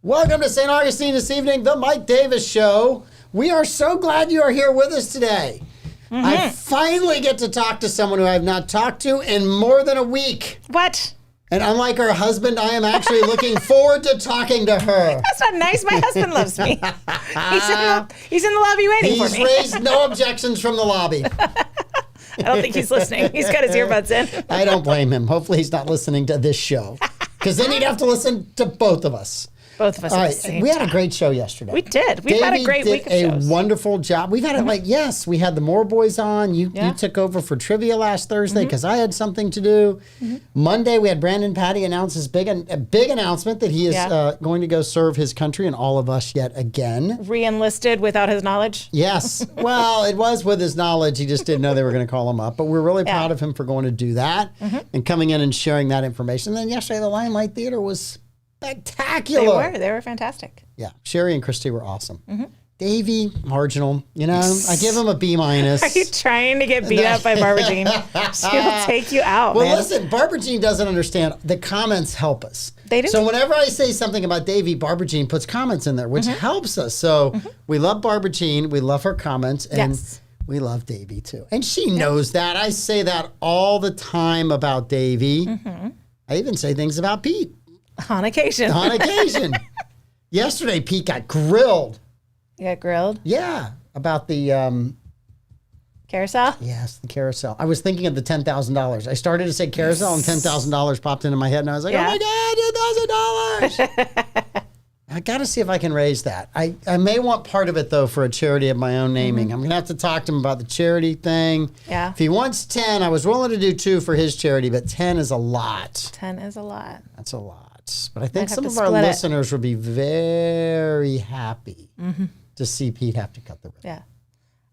Welcome to St. Augustine this evening, the Mike Davis Show. We are so glad you are here with us today. I finally get to talk to someone who I have not talked to in more than a week. What? And unlike her husband, I am actually looking forward to talking to her. That's not nice. My husband loves me. He's in the lobby waiting for He's me. raised no objections from the lobby. I don't think he's listening. He's got his earbuds in. I don't blame him. Hopefully he's not listening to this show. Because then he'd have to listen to both of us. Both of us All at right, the same we had time. a great show yesterday. We did. We've had a great week of Davey shows. did a wonderful job. We've had it yes, we had the Moore Boys on. You took over for trivia last Thursday because I had something to do. Monday, we had Brandon Patty announce his big announcement that he is going to go serve his country and all of us yet again. Re-enlisted without his knowledge. Yes. Well, it was with his knowledge. He just didn't know they were going to call him up. But we're really proud of him for going to do that and coming in and sharing that information. And then yesterday, the Limelight Theater was spectacular. They were fantastic. Yeah, Sherry and Christy were awesome. Davey, marginal. You know, I give him a B minus. Are you trying to get beat up by Barbara Jean? She'll take you out, Well, man. listen, Barbara Jean doesn't understand. The comments help us. They do. So whenever I say something about Davey, Barbara Jean puts comments in there, which helps us. So we love Barbara Jean. We love her comments. And we love Davey, too. And she knows that. I say that all the time about Davey. I even say things about Pete. On occasion. On occasion. Yesterday, Pete got grilled. You got grilled? Yeah, about the Carousel? yes, the carousel. I was thinking of the $10,000. I started to say carousel, and $10,000 popped into my head, and I was like, "Oh my God, $10,000!" I got to see if I can raise that. I may want part of it though for a charity of my own naming. I'm gonna have to talk to him about the charity thing. Yeah. If he wants 10, I was willing to do 2 for his charity, but 10 is a lot. 10 is a lot. That's a lot. But I think have some to of our split it. listeners would be very happy to see Pete have to cut the ribbon. Yeah.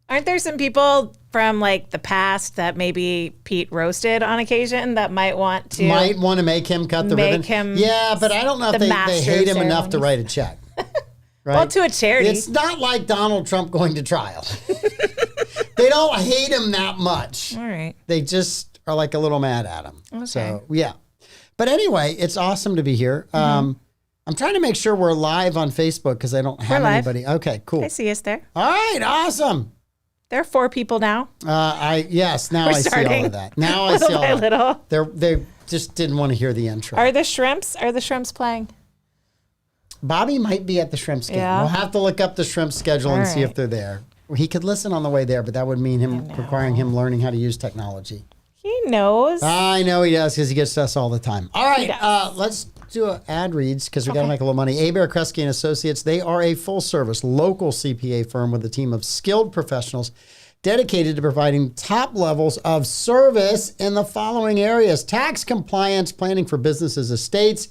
Aren't there some people from like the past that maybe Pete roasted on occasion that might want to make him cut the make ribbon. him Yeah, but I don't know if the they master hate of him enough to ceremonies. write a check. Right? well to a charity? It's not like Donald Trump going to trial. They don't hate him that much. All right. They just are like a little mad at him. Okay. So, yeah. But anyway, it's awesome to be here. I'm trying to make sure we're live on Facebook because I don't have live. anybody. Okay, cool. I see us there. All right, awesome. There are 4 people now. Now I see all starting of that. Now I little see all by of that. little. They just didn't want to hear the intro. Are the shrimps playing? Bobby might be at the Shrimps game. Yeah. We'll have to look up the Shrimps schedule and see if they're there. He could listen on the way there, but that would mean him requiring him learning how to use technology. He knows. I know he does because he gets to us all the time. All right, let's do an ad reads because we got to make a little money. Abear, Kresge and Associates, they are a full-service local CPA firm with a team of skilled professionals dedicated to providing top levels of service in the following areas: tax compliance, planning for businesses, estates,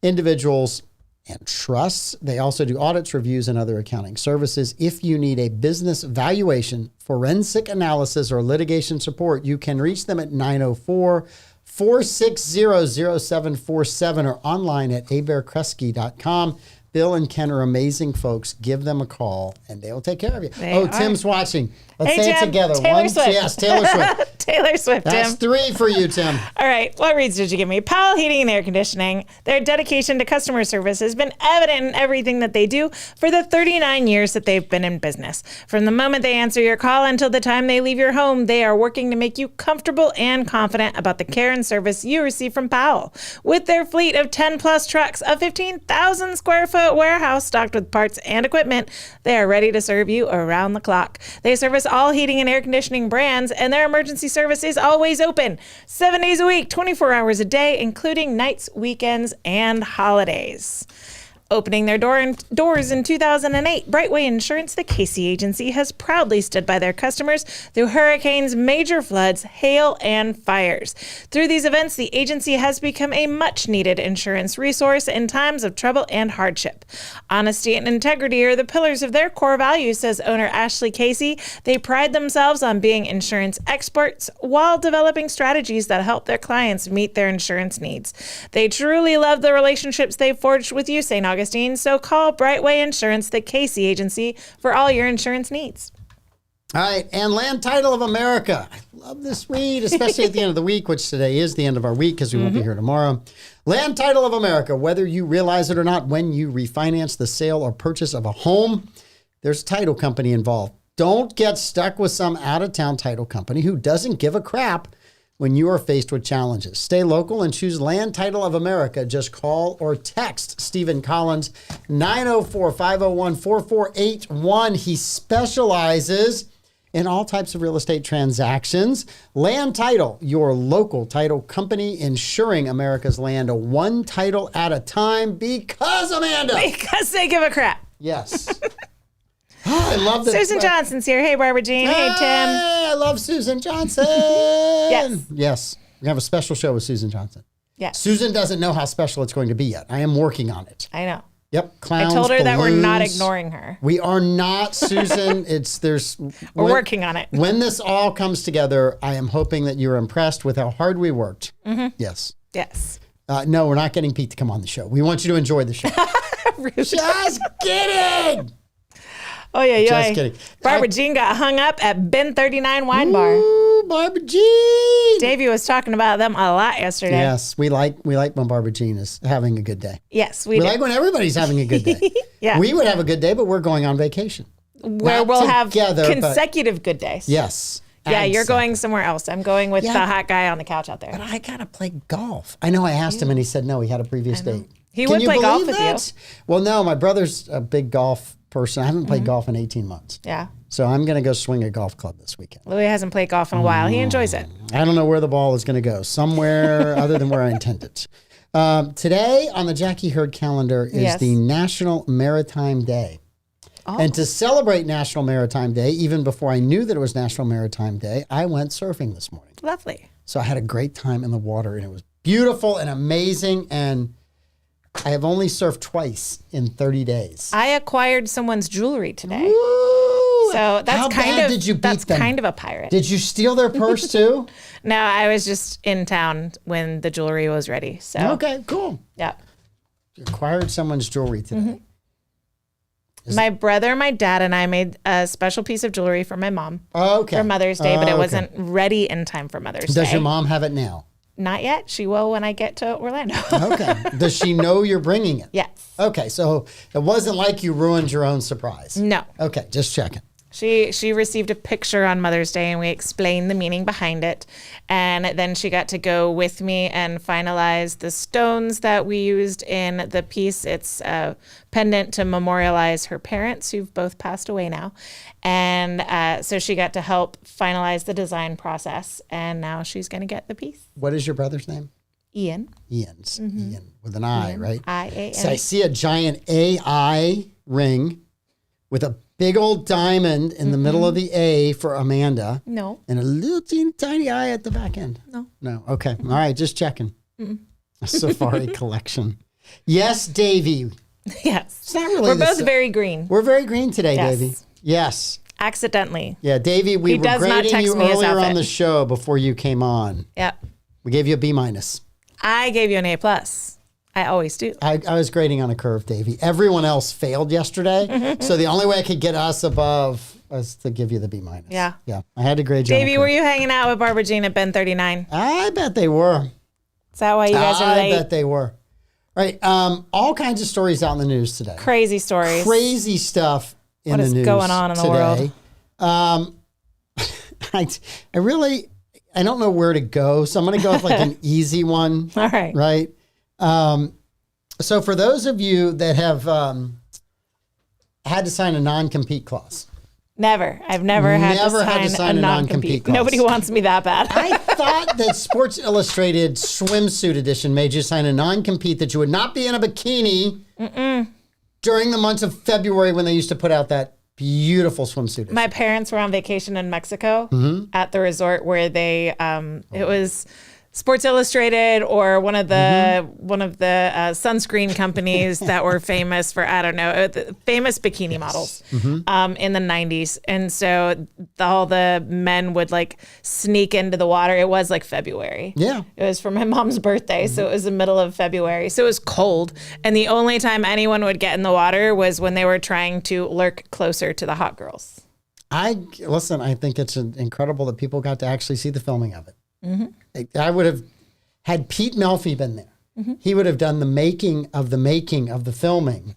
individuals, and trusts. They also do audits, reviews, and other accounting services. If you need a business valuation, forensic analysis, or litigation support, you can reach them at 904-460-0747 or online at abearkresge.com. Bill and Ken are amazing folks. Give them a call, and they will take care of you. Tim's watching. Let's say it Tim, together. Taylor Swift. Yes, Taylor Swift. Taylor Swift, That's Tim. 3 for you, Tim. All right, what reads did you give me? Powell Heating and Air Conditioning. Their dedication to customer service has been evident in everything that they do for the 39 years that they've been in business. From the moment they answer your call until the time they leave your home, they are working to make you comfortable and confident about the care and service you receive from Powell. With their fleet of 10 plus trucks, a 15,000 square foot warehouse stocked with parts and equipment, they are ready to serve you around the clock. They service all heating and air conditioning brands, and their emergency service is always open 7 days a week, 24 hours a day, including nights, weekends, and holidays. Opening their doors in 2008, Brightway Insurance, the Casey agency, has proudly stood by their customers through hurricanes, major floods, hail, and fires. Through these events, the agency has become a much-needed insurance resource in times of trouble and hardship. Honesty and integrity are the pillars of their core values, says owner Ashley Casey. They pride themselves on being insurance experts while developing strategies that help their clients meet their insurance needs. They truly love the relationships they've forged with you, St. Augustine, so call Brightway Insurance, the Casey agency, for all your insurance needs. All right, and Land Title of America. I love this read, especially at the end of the week, which today is the end of our week because we won't be here tomorrow. Land Title of America, whether you realize it or not, when you refinance the sale or purchase of a home, there's a title company involved. Don't get stuck with some out-of-town title company who doesn't give a crap when you are faced with challenges. Stay local and choose Land Title of America. Just call or text Stephen Collins, 904-501-4481. He specializes in all types of real estate transactions. Land Title, your local title company, ensuring America's land one title at a time because, Amanda. Because they give a crap. Yes. I love this. Susan Johnson's here. Hey, Barbara Jean. Hey, Tim. Hey, I love Susan Johnson. Yes. Yes. We have a special show with Susan Johnson. Yes. Susan doesn't know how special it's going to be yet. I am working on it. I know. Yep. Clowns, I told her that we're not balloons. ignoring her. We are not, Susan. We're working on it. When this all comes together, I am hoping that you're impressed with how hard we worked. Yes. Yes. No, we're not getting Pete to come on the show. We want you to enjoy the show. Just kidding. Oh, yeah. Just kidding. Barbara Jean got hung up at Ben 39 Wine Bar. Ooh, Barbara Jean. Davey was talking about them a lot yesterday. Yes, we like when Barbara Jean is having a good day. Yes, We do. like when everybody's having a good day. Yeah. We would have a good day, but we're going on vacation. Where Not we'll have together, but- consecutive good days. Yes. Yeah, you're Exactly. going somewhere else. I'm going with Yeah. the hot guy on the couch out there. But I gotta play golf. I know I asked him and he said no, he had a previous date. He Can would you play golf believe with you. that? Well, no, my brother's a big golf person. I haven't played golf in 18 months. Yeah. So I'm gonna go swing a golf club this weekend. Louis hasn't played golf in a while. He enjoys it. I don't know where the ball is gonna go. Somewhere other than where I intended. Today on the Jackie Hurd calendar is Yes. the National Maritime Day. Oh. And to celebrate National Maritime Day, even before I knew that it was National Maritime Day, I went surfing this morning. Lovely. So I had a great time in the water and it was beautiful and amazing. And I have only surfed twice in 30 days. I acquired someone's jewelry today. Ooh, So that's how kind bad of did you beat that's them? kind of a pirate. Did you steal their purse too? No, I was just in town when the jewelry was ready. So Okay, cool. yeah. You acquired someone's jewelry today. My brother, my dad, and I made a special piece of jewelry for my mom Okay. for Mother's Day, but it Okay. wasn't ready in time for Mother's Day. Does your mom have it now? Not yet. She will when I get to Orlando. Okay. Does she know you're bringing it? Yes. Okay, so it wasn't like you ruined your own surprise. No. Okay, just checking. She received a picture on Mother's Day and we explained the meaning behind it. And then she got to go with me and finalize the stones that we used in the piece. It's a pendant to memorialize her parents who've both passed away now. And so she got to help finalize the design process. And now she's going to get the piece. What is your brother's name? Ian. Ian's. Ian with an I, right? I-A-N. So I see a giant AI ring with a big old diamond in the middle of the A for Amanda No. and a little teeny tiny I at the back end. No. No. Okay. All right. Just checking. A safari collection. Yes, Davey. Yes. It's not really We're the both sa- very green. We're very green today, Yes. Davey. Yes. Accidentally. Yeah, Davey, we He were does not grading text you me his earlier on outfit. the show before you came on. Yep. We gave you a B minus. I gave you an A+. I always do. I was grading on a curve, Davey. Everyone else failed yesterday. So the only way I could get us above was to give you the B minus. Yeah. Yeah. I had to grade you on a Davey, curve. were you hanging out with Barbara Jean at Ben 39? I bet they were. Is that why you guys are I late? bet they were. Right. All kinds of stories out in the news today. Crazy stories. Crazy stuff in What the is news going on in the today. I really, I don't know where to go. So I'm going to go with like an easy one. All right. Right. So for those of you that have had to sign a non-compete clause, Never. I've never had to sign a non-compete. clause. Nobody wants me that bad. I thought that Sports Illustrated swimsuit edition made you sign a non-compete that you would not be in a bikini during the months of February when they used to put out that beautiful swimsuit edition. My parents were on vacation in Mexico at the resort where they it was Sports Illustrated or one of the sunscreen companies that were famous for famous bikini models in the 90s, and so all the men would like sneak into the water. It was like February. Yeah. It was for my mom's birthday, so it was the middle of February. So it was cold, and the only time anyone would get in the water was when they were trying to lurk closer to the hot girls. Listen, I think it's incredible that people got to actually see the filming of it. I would have, had Pete Melfi been there, he would have done the making of the filming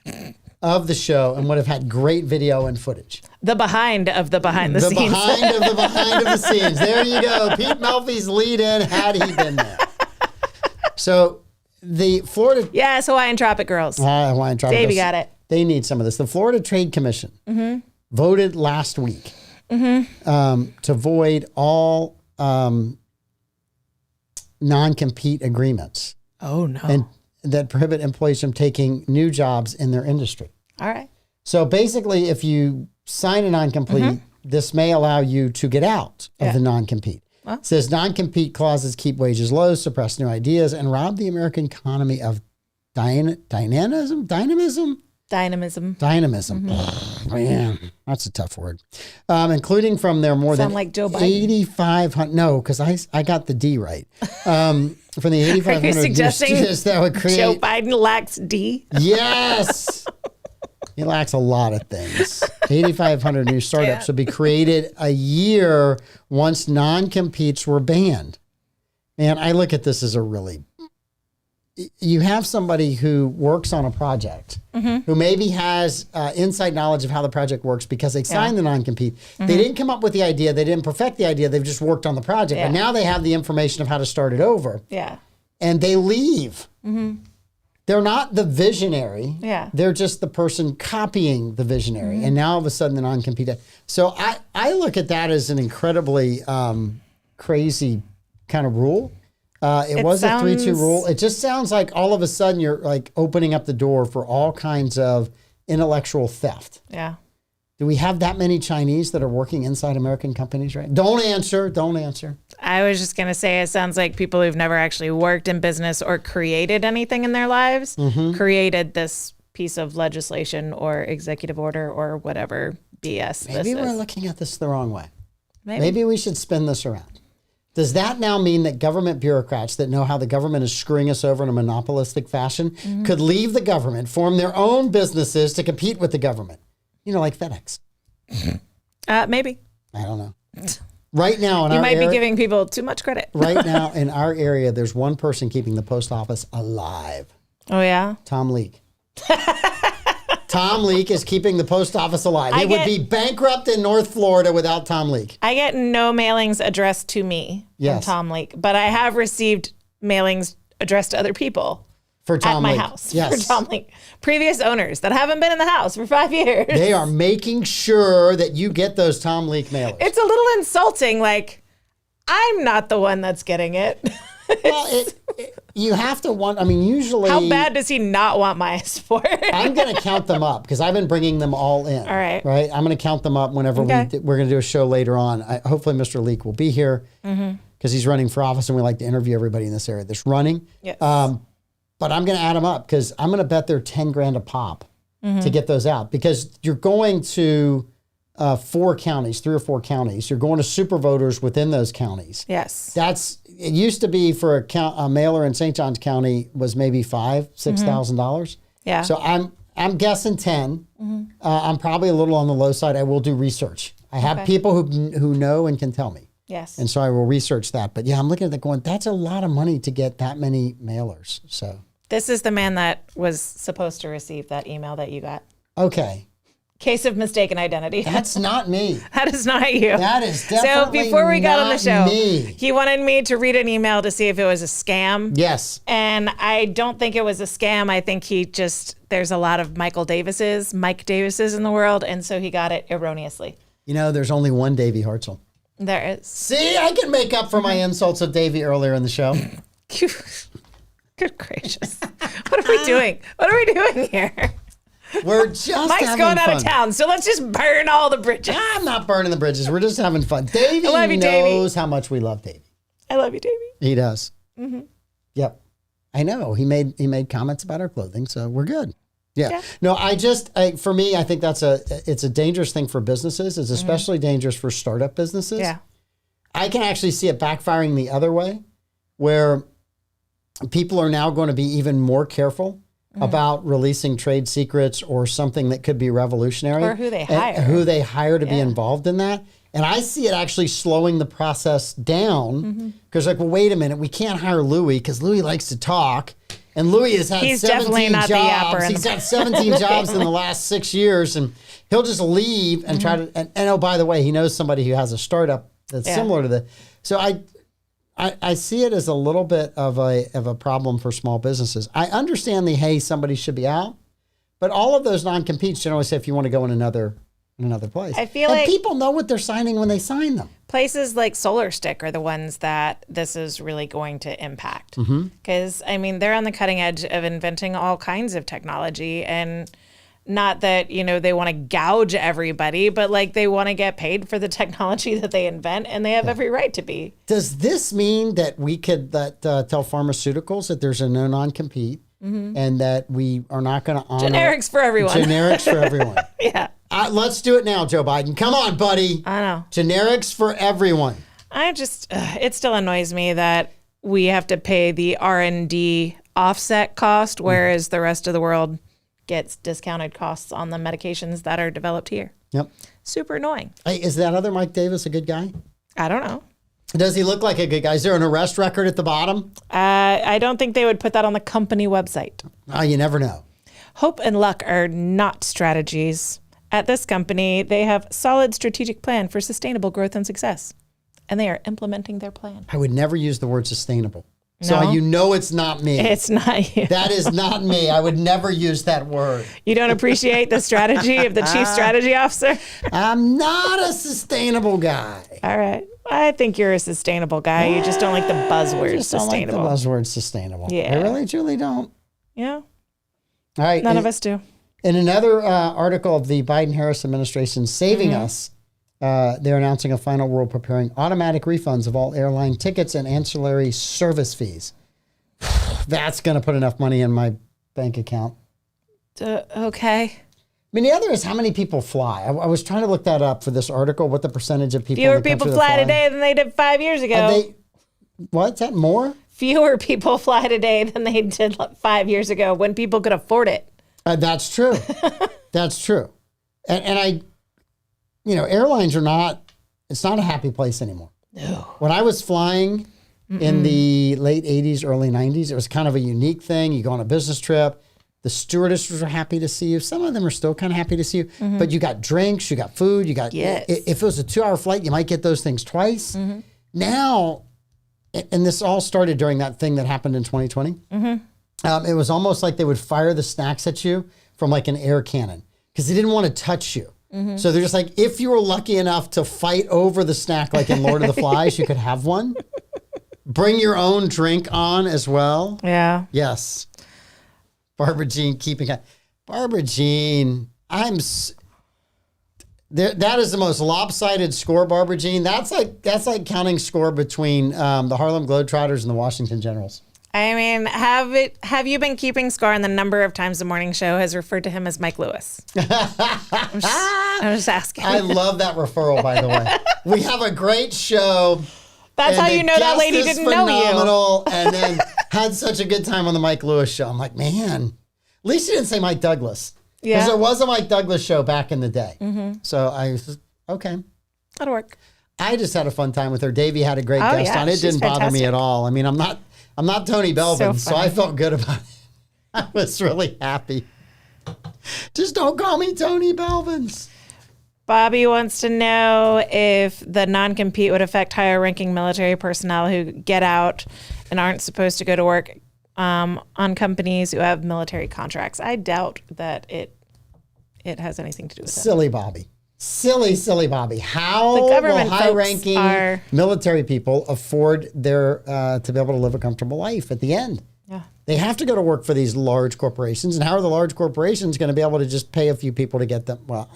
of the show and would have had great video and footage. The behind of the behind the The scenes. behind of the behind of the scenes. There you go. Pete Melfi's lead in had he been there. So the Florida... Yes, Hawaiian Tropic Girls. Hawaiian Tropic Davey Girls, got it. They need some of this. The Florida Trade Commission voted last week to void all non-compete agreements Oh, no. and that prohibit employees from taking new jobs in their industry. All right. So basically, if you sign a non-compete, this may allow you to get out of the non-compete. It says non-compete clauses keep wages low, suppress new ideas, and rob the American economy of dynamism. Man, that's a tough word. Including from their more Sound than like Joe Biden. 8,500. No, because I got the D right. From the 8,500 Are you suggesting that would create. Joe Biden lacks D? Yes. He lacks a lot of things. 8,500 new startups would be created a year once non-competes were banned. Man, I look at this as a really... You have somebody who works on a project, who maybe has inside knowledge of how the project works because they signed the non-compete. They didn't come up with the idea. They didn't perfect the idea. They've just worked on the project. But now they have the information of how to start it over. Yeah. And they leave. They're not the visionary. Yeah. They're just the person copying the visionary. And now all of a sudden the non-compete. So I look at that as an incredibly crazy kind of rule. It was a 3-2 rule. It just sounds like all of a sudden you're like opening up the door for all kinds of intellectual theft. Yeah. Do we have that many Chinese that are working inside American companies, right? Don't answer. I was just going to say, it sounds like people who've never actually worked in business or created anything in their lives created this piece of legislation or executive order or whatever BS Maybe this we're is. looking at this the wrong way. Maybe. Maybe we should spin this around. Does that now mean that government bureaucrats that know how the government is screwing us over in a monopolistic fashion could leave the government, form their own businesses to compete with the government? You know, like FedEx. Maybe. I don't know. Right now in You our might area, be giving people too much credit. right now in our area, there's one person keeping the post office alive. Oh, yeah? Tom Leake. Tom Leake is keeping the post office alive. It would be bankrupt in North Florida without Tom Leake. I get no mailings addressed to me from Tom Leake, but I have received mailings addressed to other people For Tom at my Leake. house. Yes. For Tom Leake. Previous owners that haven't been in the house for 5 years. They are making sure that you get those Tom Leake mailers. It's a little insulting. Like, I'm not the one that's getting it. Well, you have to want, I mean, usually. How bad does he not want my support? I'm going to count them up because I've been bringing them all in. All right. Right? I'm going to count them up whenever we're going to do a show later on. Hopefully Mr. Leake will be here because he's running for office and we like to interview everybody in this area that's running. Yes. But I'm going to add them up because I'm going to bet they're 10 grand a pop to get those out because you're going to 4 counties, 3 or 4 counties. You're going to super voters within those counties. Yes. It used to be for a mailer in St. Johns County was maybe $6,000. Yeah. So I'm guessing 10. I'm probably a little on the low side. I will do research. I have people who know and can tell me. Yes. And so I will research that. But yeah, I'm looking at that going, that's a lot of money to get that many mailers. So This is the man that was supposed to receive that email that you got. okay. Case of mistaken identity. That's not me. That is not you. That is So definitely before we got on the not show, me. he wanted me to read an email to see if it was a scam. Yes. And I don't think it was a scam. I think there's a lot of Mike Davises in the world. And so he got it erroneously. You know, there's only one Davey Hartzell. There is. See, I can make up for my insults of Davey earlier in the show. Good gracious. What are we doing? What are we doing here? We're just Mike's having going out fun. of town, so let's just burn all the bridges. I'm not burning the bridges. We're just having fun. Davey love you, Davey. knows how much we love Davey. I love you, Davey. He does. Yep. I know. He made comments about our clothing, so we're good. Yeah. No, for me, I think it's a dangerous thing for businesses. It's especially dangerous for startup businesses. Yeah. I can actually see it backfiring the other way, where people are now going to be even more careful about releasing trade secrets or something that could be revolutionary. Or who they and hire. who they hire to be involved in that. And I see it actually slowing the process down because, like, well, wait a minute, we can't hire Louis because Louis likes to talk. And Louis has had He's 17 definitely not the yapper jobs. in He's the- got 17 jobs in the last 6 years, and he'll just leave and try to. And oh, by the way, he knows somebody who has a startup that's similar to the. So I see it as a little bit of a problem for small businesses. I understand hey, somebody should be out, but all of those non-competes generally say if you want to go in another place. I feel and like people know what they're signing when they sign them. places like SolarStick are the ones that this is really going to impact. Because, I mean, they're on the cutting edge of inventing all kinds of technology. And not that, they want to gouge everybody, but like they want to get paid for the technology that they invent, and they have every right to be. Does this mean that we could tell pharmaceuticals that there's a no non-compete and that we are not going to honor Generics for everyone. Generics for everyone. Yeah. Let's do it now, Joe Biden. Come on, buddy. I know. Generics for everyone. It still annoys me that we have to pay the R&D offset cost, whereas the rest of the world gets discounted costs on the medications that are developed here. Yep. Super annoying. Hey, is that other Mike Davis a good guy? I don't know. Does he look like a good guy? Is there an arrest record at the bottom? I don't think they would put that on the company website. Oh, you never know. Hope and luck are not strategies. At this company, they have solid strategic plan for sustainable growth and success, and they are implementing their plan. I would never use the word sustainable. So No. it's not me. It's not you. That is not me. I would never use that word. You don't appreciate the strategy of the chief strategy officer? I'm not a sustainable guy. All right. I think you're a sustainable guy. You just don't like the buzzword I just don't like the sustainable. buzzword sustainable. Yeah. I really, truly don't. Yeah. All right. None of us do. In another article of the Biden-Harris administration saving us, they're announcing a final rule preparing automatic refunds of all airline tickets and ancillary service fees. That's going to put enough money in my bank account. Okay. I mean, the other is how many people fly. I was trying to look that up for this article, what the percentage of people Fewer in the country people that fly today than they did 5 years ago. What's that, more? Fewer people fly today than they did 5 years ago when people could afford it. That's true. That's true. And airlines are it's not a happy place anymore. No. When I was flying in the late 80s, early 90s, it was kind of a unique thing. You go on a business trip. The stewardesses are happy to see you. Some of them are still kind of happy to see you. But you got drinks, you got food, you got... Yes. If it was a 2-hour flight, you might get those things twice. Now, and this all started during that thing that happened in 2020. It was almost like they would fire the snacks at you from like an air cannon because they didn't want to touch you. So they're just like, if you were lucky enough to fight over the snack, like in Lord of the Flies, you could have one. Bring your own drink on as well. Yeah. Yes. Barbara Jean Barbara Jean, that is the most lopsided score, Barbara Jean. That's like counting score between the Harlem Globetrotters and the Washington Generals. I mean, have you been keeping score on the number of times the morning show has referred to him as Mike Lewis? I'm just asking. I love that referral, by the way. We have a great show. That's how you know that lady didn't know you. Phenomenal, and then had such a good time on the Mike Lewis show. I'm like, man, at least you didn't say Mike Douglas. Yeah. Because there was a Mike Douglas show back in the day. So I was, okay. That'll work. I just had a fun time with her. Davey had a great guest yeah, on. It she's didn't bother me fantastic. at all. I mean, I'm not Tony Belvin, so I funny. felt good about it. I was really happy. Just don't call me Tony Belvins. Bobby wants to know if the non-compete would affect higher-ranking military personnel who get out and aren't supposed to go to work on companies who have military contracts. I doubt that it has anything to do with it. Silly Bobby. Silly Bobby. How The will government folks high-ranking are- military people afford their to be able to live a comfortable life at the end? Yeah. They have to go to work for these large corporations, and how are the large corporations going to be able to just pay a few people to get them? Well,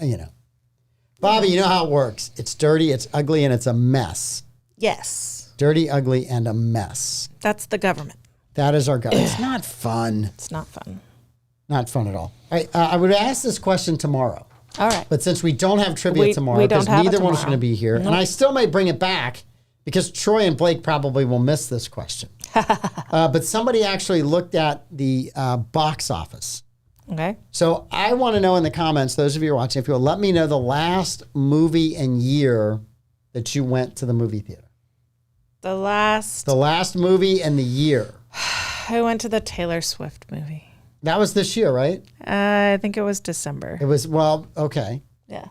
Bobby, you know how it works. It's dirty, it's ugly, and it's a mess. Yes. Dirty, ugly, and a mess. That's the government. That is our government. It's not fun. It's not fun. Not fun at all. All right, I would ask this question tomorrow. All right. But since we don't have trivia We tomorrow, don't because have it neither one is tomorrow. going to be here, and I still may bring it back because Troy and Blake probably will miss this question. but somebody actually looked at the box office. Okay. So I want to know in the comments, those of you who are watching, if you'll let me know the last movie and year that you went to the movie theater. The last movie and the year. I went to the Taylor Swift movie. That was this year, right? I think it was December. It was, well, okay. Yeah.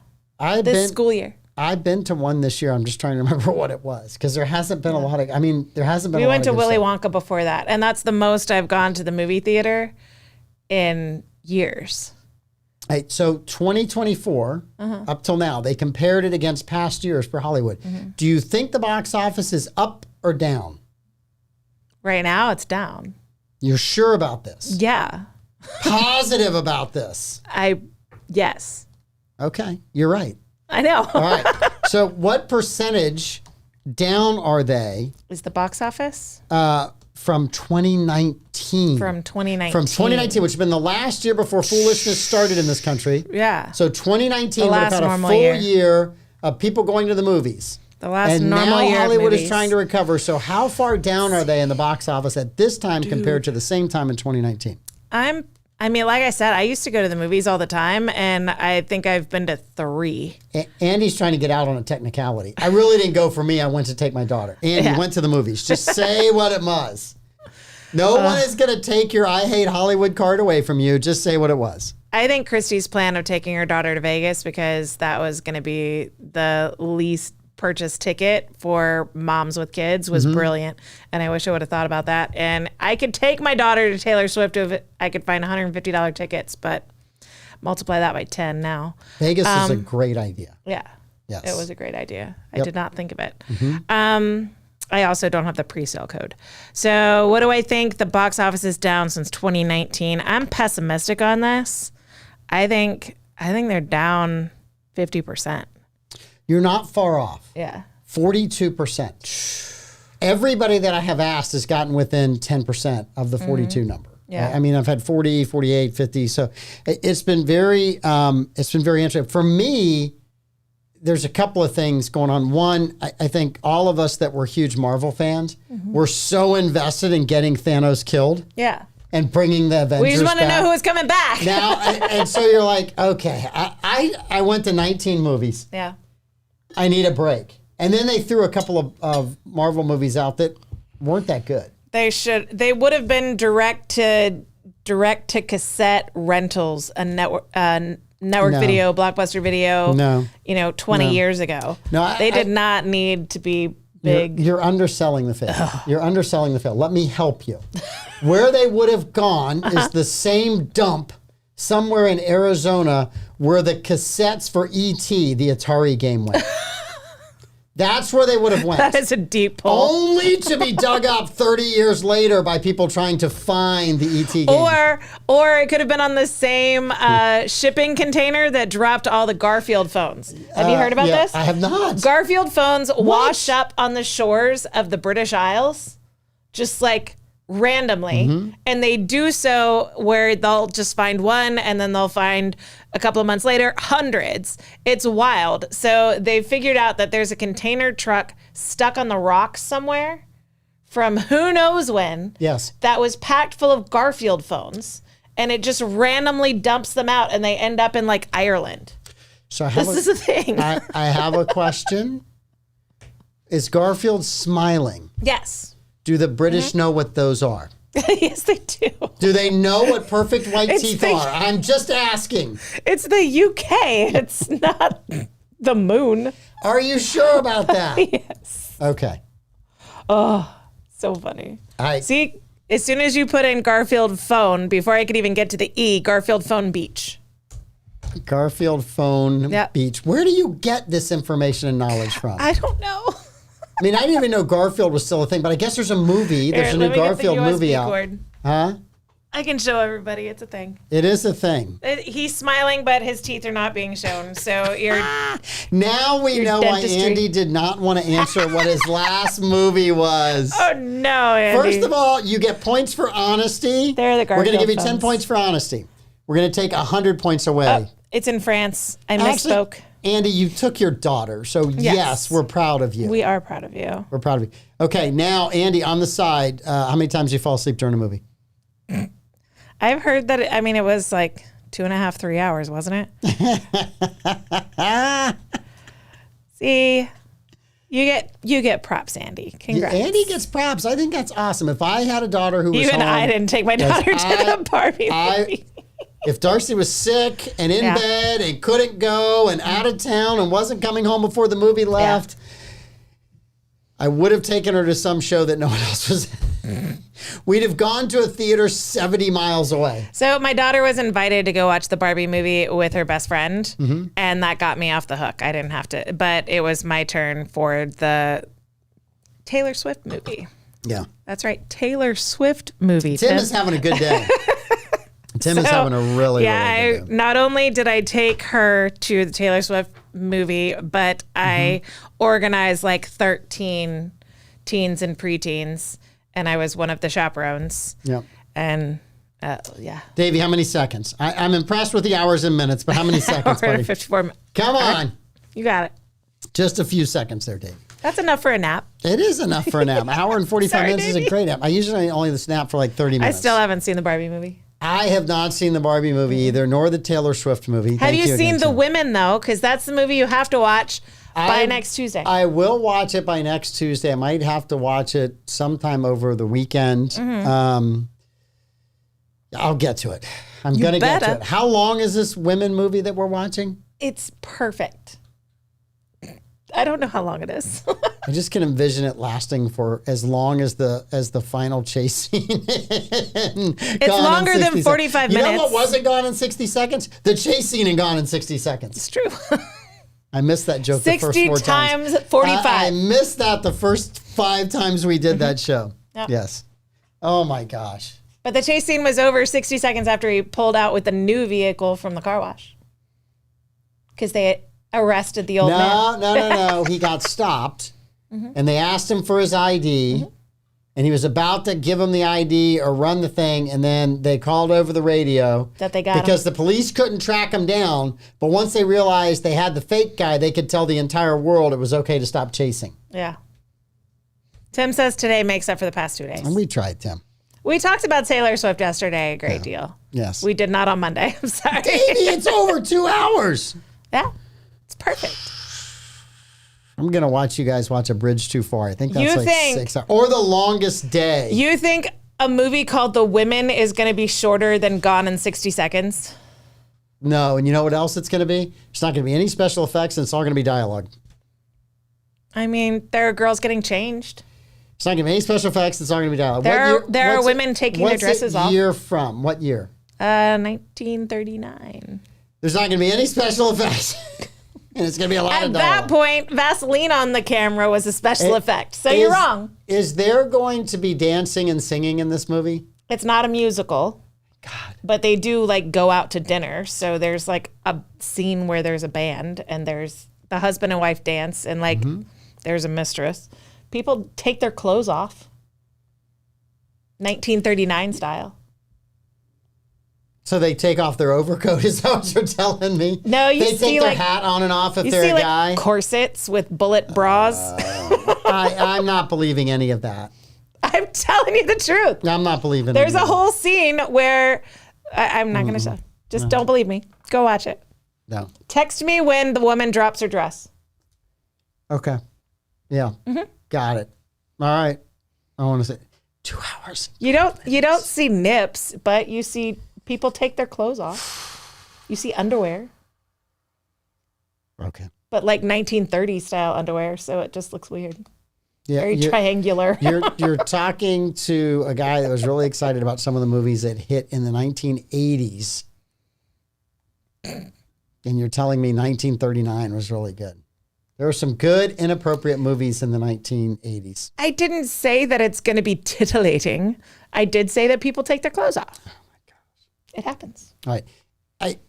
This school year. I've been to one this year. I'm just trying to remember what it was because there hasn't been a lot of, there hasn't been We a lot went to of good Willy stuff. Wonka before that, and that's the most I've gone to the movie theater in years. Right, so 2024, up till now, they compared it against past years for Hollywood. Do you think the box office is up or down? Right now, it's down. You're sure about this? Yeah. Positive about this? Yes. Okay, you're right. I know. All right. So what percentage down are they Is the box office? from 2019? From 2019. From 2019, which has been the last year before foolishness started in this country. Yeah. So 2019 The would have last had a normal full year. year of people going to the movies. The last And normal now year of Hollywood is movies. trying to recover. So how far down are they in the box office at this time compared to the same time in 2019? I mean, like I said, I used to go to the movies all the time, and I think I've been to 3. Andy's trying to get out on a technicality. I really didn't go for me. I went to take my daughter. Andy went to the movies. Just say what it was. No one is going to take your I hate Hollywood card away from you. Just say what it was. I think Christy's plan of taking her daughter to Vegas because that was going to be the least purchased ticket for moms with kids was brilliant. And I wish I would have thought about that. And I could take my daughter to Taylor Swift if I could find $150 tickets, but multiply that by 10 now. Vegas is a great idea. Yeah. Yes. It was a great idea. I did not think of it. I also don't have the pre-sale code. So what do I think? The box office is down since 2019. I'm pessimistic on this. I think they're down 50%. You're not far off. Yeah. 42%. Everybody that I have asked has gotten within 10% of the 42 number. Yeah. I mean, I've had 40, 48, 50. So it's been very interesting. For me, there's a couple of things going on. One, I think all of us that were huge Marvel fans were so invested in getting Thanos killed Yeah. and bringing the Avengers We just want to back. know who is coming back. Now, and so you're like, okay, I went to 19 movies. Yeah. I need a break. And then they threw a couple of Marvel movies out that weren't that good. They would have been direct to cassette rentals, a network video, Blockbuster Video. No. 20 years ago. No, they did not need to be big. You're underselling the film. You're underselling the film. Let me help you. Where they would have gone is the same dump somewhere in Arizona where the cassettes for E.T., the Atari game, went. That's where they would have went. That is a deep pull. Only to be dug up 30 years later by people trying to find the E.T. game. Or it could have been on the same shipping container that dropped all the Garfield phones. Have you heard about this? I have not. Garfield phones wash up on the shores of the British Isles, just like randomly. And they do so where they'll just find one and then they'll find a couple of months later hundreds. It's wild. So they figured out that there's a container truck stuck on the rocks somewhere from who knows when. Yes. That was packed full of Garfield phones. And it just randomly dumps them out and they end up in like Ireland. So I have This is a thing. I have a question. Is Garfield smiling? Yes. Do the British know what those are? Yes, they do. Do they know what perfect white It's teeth the- are? I'm just asking. It's the UK. It's not the moon. Are you sure about that? Yes. Okay. So funny. All right. See, as soon as you put in Garfield phone, before I could even get to the E, Garfield phone beach. Garfield phone Yep. beach. Where do you get this information and knowledge from? I don't know. I mean, I didn't even know Garfield was still a thing, but I guess there's a movie. There's Here, a let new me get the Garfield USB movie out. cord. Huh? I can show everybody. It's a thing. It is a thing. He's smiling, but his teeth are not being shown. So you're Now we know why dentistry. Andy did not want to answer what his last movie was. oh no, Andy. First of all, you get points for honesty. They're the We're going to give you Garfield 10 phones. points for honesty. We're going to take 100 points away. It's in France. I Actually, misspoke. Andy, you took your daughter, so yes, we're proud of you. We are proud of you. We're proud of you. Okay, now, Andy, on the side, how many times do you fall asleep during a movie? I've heard that, it was like 2.5, 3 hours, wasn't it? See, you get props, Andy. Congrats. Andy gets props. I think that's awesome. If I had a daughter who was Even home, I didn't take my daughter to the Barbie movie. If Darcy was sick and in bed and couldn't go and out of town and wasn't coming home before the movie left, I would have taken her to some show that no one else was in. We'd have gone to a theater 70 miles away. So my daughter was invited to go watch the Barbie movie with her best friend, and that got me off the hook. I didn't have to, but it was my turn for the Taylor Swift movie. Yeah. That's right, Taylor Swift movie. Tim is having a good day. Tim is having a really good day. Not only did I take her to the Taylor Swift movie, but I organized like 13 teens and preteens, and I was one of the chaperones. Yep. And Davey, how many seconds? I'm impressed with the hours and minutes, but how many seconds, buddy? 54 minutes. Come on. You got it. Just a few seconds there, Davey. That's enough for a nap. It is enough for a nap. An hour and 45 minutes is a great nap. I usually only nap for like 30 minutes. I still haven't seen the Barbie movie. I have not seen the Barbie movie either, nor the Taylor Swift movie. Have you seen The Women, though? Because that's the movie you have to watch by next Tuesday. I will watch it by next Tuesday. I might have to watch it sometime over the weekend. I'll get to it. I'm going to get to it. How long is this women movie that we're watching? It's perfect. I don't know how long it is. I just can envision it lasting for as long as the final chase scene. It's longer than 45 minutes. You know what wasn't Gone in 60 Seconds? The chase scene in Gone in 60 Seconds. It's true. I missed that joke the first 4 times. 60 times 45. I missed that the first 5 times we did that show. Yep. Yes. Oh my gosh. But the chase scene was over 60 seconds after he pulled out with the new vehicle from the car wash. Because they arrested the old man. No. He got stopped, and they asked him for his ID, and he was about to give him the ID or run the thing, and then they called over the radio that they got because the police couldn't track him down. But once they realized they had the fake guy, they could tell the entire world it was okay to stop chasing. Yeah. Tim says today makes up for the past 2 days. And we tried, Tim. We talked about Taylor Swift yesterday a great deal. Yes. We did not on Monday. I'm sorry. Davey, it's over 2 hours. Yeah. It's perfect. I'm going to watch you guys watch A Bridge Too Far. I think that's 6 hours. Or The Longest Day. You think a movie called The Women is going to be shorter than Gone in 60 Seconds? No, and you know what else it's going to be? It's not going to be any special effects, and it's all going to be dialogue. I mean, there are girls getting changed. It's not going to be any special effects. It's all going to be dialogue. There are women taking their dresses off. What's year from? What year? 1939. There's not going to be any special effects. And it's going to be a lot of dialogue. At that point, Vaseline on the camera was a special effect. So you're wrong. Is there going to be dancing and singing in this movie? It's not a musical. God. But they do like go out to dinner. So there's like a scene where there's a band and there's the husband and wife dance and like there's a mistress. People take their clothes off. 1939 style. So they take off their overcoat, is that what you're telling me? No, you they see take their like hat on and off if you they're see a like guy. Corsets with bullet bras. I'm not believing any of that. I'm telling you the truth. I'm not believing. There's a whole scene where I'm not going to say. Just don't believe me. Go watch it. No. Text me when the woman drops her dress. Okay. Yeah. Got it. All right. I want to say 2 hours. You don't see nips, but you see people take their clothes off. You see underwear. Okay. But like 1930s style underwear, so it just looks weird. Yeah, Very triangular. you're talking to a guy that was really excited about some of the movies that hit in the 1980s. And you're telling me 1939 was really good. There were some good, inappropriate movies in the 1980s. I didn't say that it's going to be titillating. I did say that people take their clothes off. Oh my gosh. It happens. All right.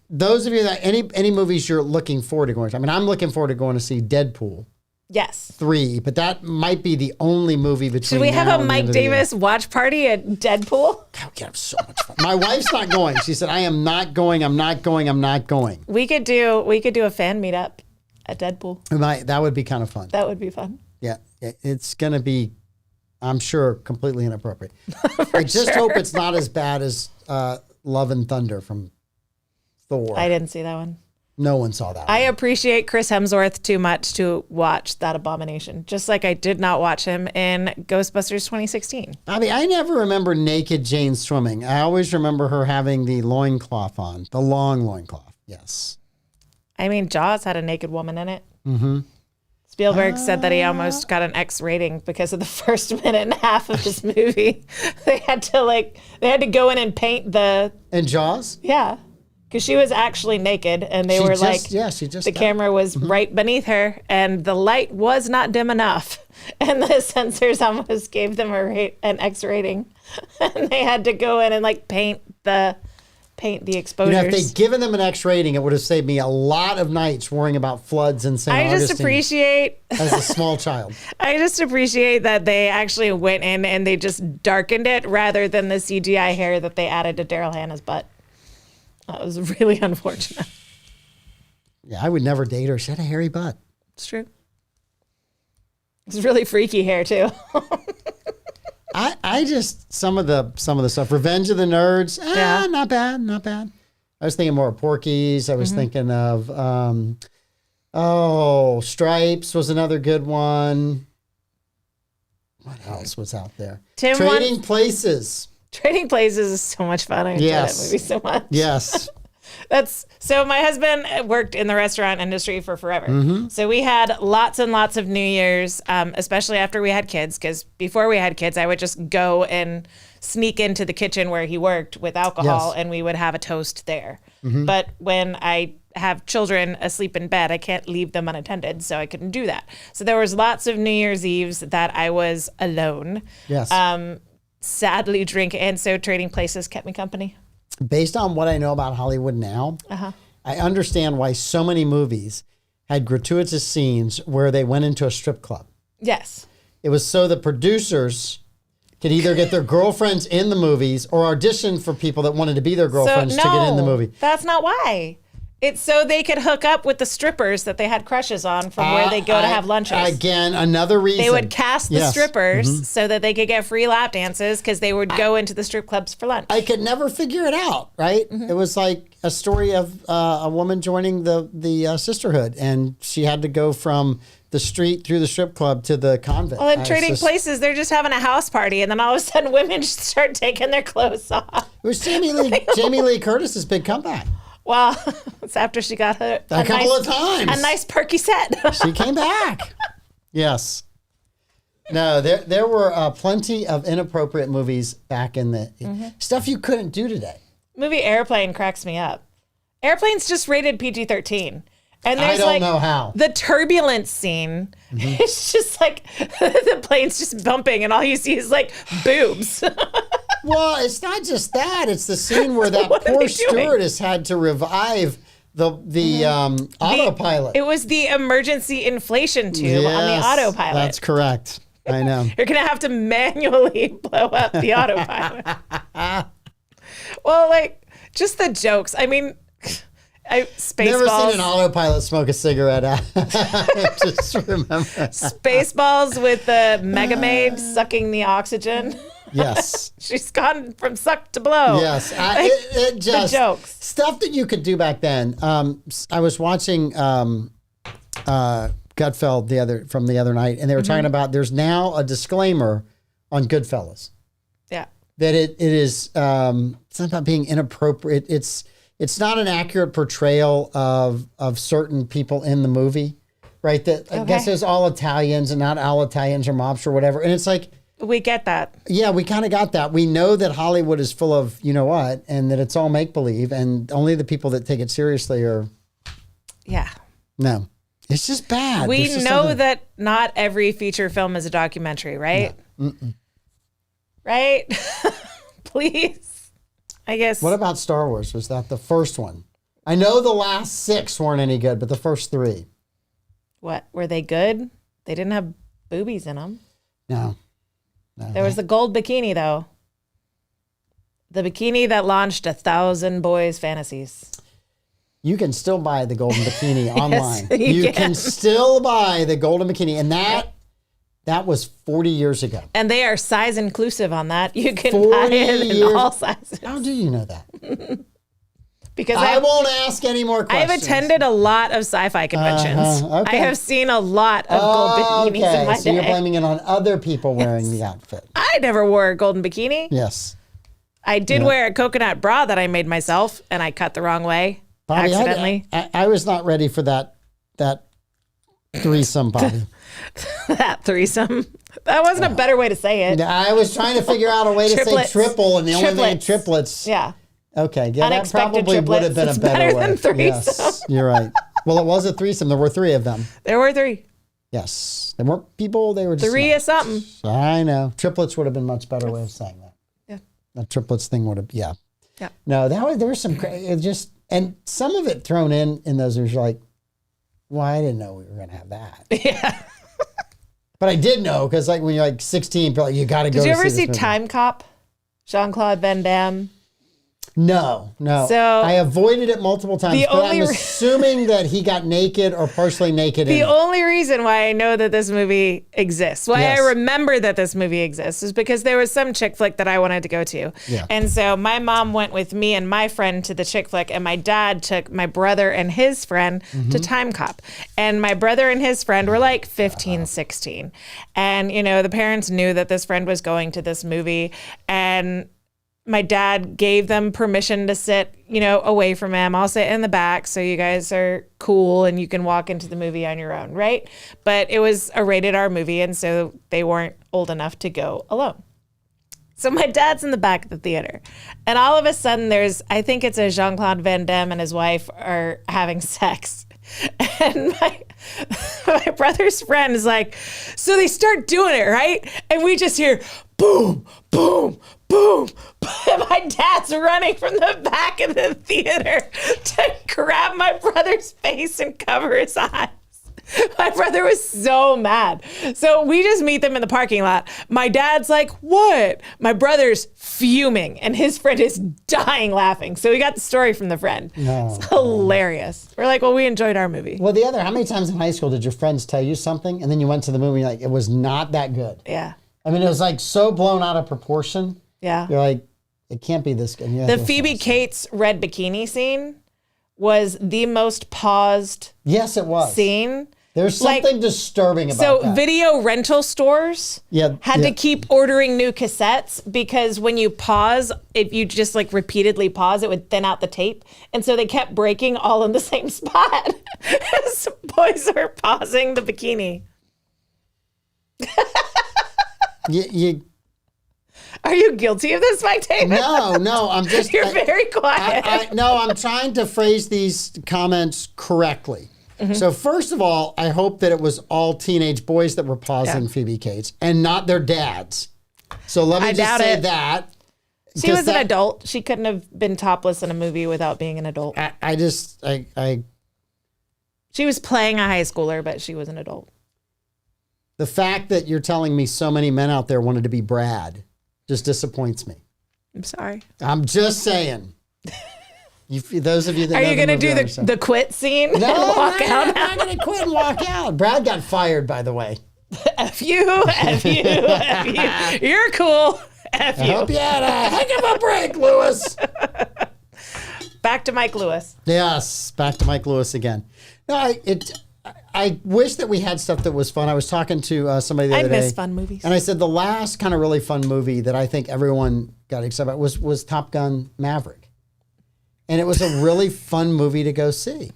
Those of you that any movies you're looking forward to going to, I mean, I'm looking forward to going to see Deadpool. Yes. 3, but that might be the only movie between. Should we now have a and Mike Davis watch party at Deadpool? That would have so much fun. My wife's not going. She said, I am not going. I'm not going. I'm not going. We could do a fan meetup A Deadpool. That would be kind of fun. That would be fun. Yeah, it's going to be, I'm sure, completely inappropriate. I just hope it's not as bad as Love and Thunder from Thor. I didn't see that one. No one saw that I one. appreciate Chris Hemsworth too much to watch that abomination, just like I did not watch him in Ghostbusters 2016. I mean, I never remember naked Jane swimming. I always remember her having the loincloth on, the long loincloth. Yes. I mean, Jaws had a naked woman in it. Mm-hmm. Spielberg said that he almost got an X rating because of the first minute and a half of his movie. They had to go in and paint the. And Jaws? Yeah. Because she was actually naked, and they were she just the camera was right beneath her, and the light was not dim enough, and the censors almost gave them an X rating, and they had to go in and paint the exposures. If they'd given them an X rating, it would have saved me a lot of nights worrying about floods in St. Augustine. I just appreciate as a small child. I just appreciate that they actually went in and they just darkened it rather than the CGI hair that they added to Daryl Hannah's butt. That was really unfortunate. Yeah, I would never date her. She had a hairy butt. It's true. It's really freaky hair too. I just some of the stuff. Revenge of the Nerds. Yeah. Not bad. I was thinking more of Porky's. I was thinking of Stripes was another good one. What else was out there? Trading Places. Trading Places is so much fun. I enjoy that movie so much. Yes. So my husband worked in the restaurant industry for forever. Mm-hmm. So we had lots and lots of New Year's, especially after we had kids, because before we had kids, I would just go and sneak into the kitchen where he worked with alcohol, and we would have a toast there. Mm-hmm. But when I have children asleep in bed, I can't leave them unattended, so I couldn't do that. So there was lots of New Year's Eves that I was alone. Yes. Sadly drink, and so Trading Places kept me company. Based on what I know about Hollywood now, I understand why so many movies had gratuitous scenes where they went into a strip club. Yes. It was so the producers could either get their girlfriends in the movies or audition for people that wanted to be their girlfriends to get in the movie. That's not why. It's so they could hook up with the strippers that they had crushes on from where they go to have lunches. Again, another reason. They would cast the strippers so that they could get free lap dances because they would go into the strip clubs for lunch. I could never figure it out, right? Mm-hmm. It was like a story of a woman joining the sisterhood, and she had to go from the street through the strip club to the convent. Well, in Trading Places, they're just having a house party, and then all of a sudden women just start taking their clothes off. It was Jamie Lee Curtis's big comeback. Well, it's after she got a couple of times. A nice perky set. She came back. Yes. No, there were plenty of inappropriate movies back in the stuff you couldn't do today. Movie Airplane cracks me up. Airplane's just rated PG-13. And there's I don't know how. The turbulence scene. It's just like the plane's just bumping and all you see is boobs. Well, it's not just that. It's the scene where that poor stewardess had to revive the autopilot. It was the emergency inflation tube on the autopilot. That's correct. I know. You're going to have to manually blow up the autopilot. Well, just the jokes. I mean, Spaceballs. Never seen an autopilot smoke a cigarette. Just remember. Spaceballs with the Mega Maid sucking the oxygen. Yes. She's gone from suck to blow. Yes. It just, the jokes. Stuff that you could do back then. I was watching Gutfeld from the other night, and they were talking about there's now a disclaimer on Goodfellas. Yeah. That it is, it's not about being inappropriate. It's not an accurate portrayal of certain people in the movie, right? That I guess it's all Italians and not all Italians or mobsters or whatever. And it's we get that. Yeah, we kind of got that. We know that Hollywood is full of you know what, and that it's all make believe, and only the people that take it seriously are. Yeah. No, it's just bad. We know that not every feature film is a documentary, right? No. Right? Please. I guess. What about Star Wars? Was that the first one? I know the last 6 weren't any good, but the first 3. What? Were they good? They didn't have boobies in them. No. There was the gold bikini, though. The bikini that launched 1,000 boys' fantasies. you can still buy the golden bikini online. you can still buy the golden bikini. And that was 40 years ago. And they are size inclusive on that. You can buy it in all sizes. How do you know that? Because I won't ask any more questions. I've attended a lot of sci-fi conventions. Okay. I have seen a lot of gold bikinis in my so you're day. blaming it on other people wearing the outfit. I never wore a golden bikini. Yes. I did wear a coconut bra that I made myself, and I cut the wrong way Bobby, accidentally. I was not ready for that threesome, Bobby. That threesome. That wasn't a better way to say it. I was trying to figure out a way to say triple, and the only thing triplets. Yeah. Okay, yeah, that Unexpected probably would have been triplets. a better It's better way. than threesome. Yes, you're right. Well, it was a threesome. There were 3 of them. There were 3. Yes. They weren't people. They were just 3 of something. I know. Triplets would have been a much better way of saying that. Yeah. The triplets thing would have, yeah. Yeah. No, there was some, and some of it thrown in those was like, well, I didn't know we were going to have that. Yeah. But I did know, because like when you're like 16, you're like, you got to go Did you ever this see movie. Time Cop? Jean-Claude Van Damme. No. So I avoided it multiple times, but I'm assuming that he got naked or partially naked. The only reason why I know that this movie exists, why Yes. I remember that this movie exists, is because there was some chick flick that I wanted to go to. Yeah. And so my mom went with me and my friend to the chick flick, and my dad took my brother and his friend to Time Cop. And my brother and his friend were like 15, 16. And, you know, the parents knew that this friend was going to this movie, and my dad gave them permission to sit, you know, away from him. I'll sit in the back so you guys are cool and you can walk into the movie on your own, right? But it was a rated R movie, and so they weren't old enough to go alone. So my dad's in the back of the theater, and all of a sudden I think it's a Jean-Claude Van Damme and his wife are having sex. And my brother's friend is like, so they start doing it, right? And we just hear boom, boom, boom. My dad's running from the back of the theater to grab my brother's face and cover his eyes. My brother was so mad. So we just meet them in the parking lot. My dad's like, what? My brother's fuming, and his friend is dying laughing. So we got the story from the friend. No. It's hilarious. We're like, well, we enjoyed our movie. Well, how many times in high school did your friends tell you something and then you went to the movie and like, it was not that good? Yeah. I mean, it was like so blown out of proportion. Yeah. You're like, it can't be this good. The Phoebe Cates red bikini scene was the most paused Yes, it was. scene. There's something disturbing about So that. video rental stores had to keep ordering new cassettes, because when you pause, if you just like repeatedly pause, it would thin out the tape. And so they kept breaking all in the same spot as boys were pausing the bikini. Are you guilty of this, Mike David? No, I'm just... You're very quiet. No, I'm trying to phrase these comments correctly. Mm-hmm. So first of all, I hope that it was all teenage boys that were pausing Phoebe Cates and not their dads. So let me just say that. She was an adult. She couldn't have been topless in a movie without being an adult. She was playing a high schooler, but she was an adult. The fact that you're telling me so many men out there wanted to be Brad just disappoints me. I'm sorry. I'm just saying. Those of you that are you going to do the quit scene? No, and walk out? I'm not going to quit and walk out. Brad got fired, by the way. F you, F you, F you. You're cool. F you. I hope you had a heck of a break, Lewis. Back to Mike Lewis. Yes, back to Mike Lewis again. No, I wish that we had stuff that was fun. I was talking to somebody the other day. I miss fun movies. And I said the last kind of really fun movie that I think everyone got excited about was Top Gun Maverick. And it was a really fun movie to go see.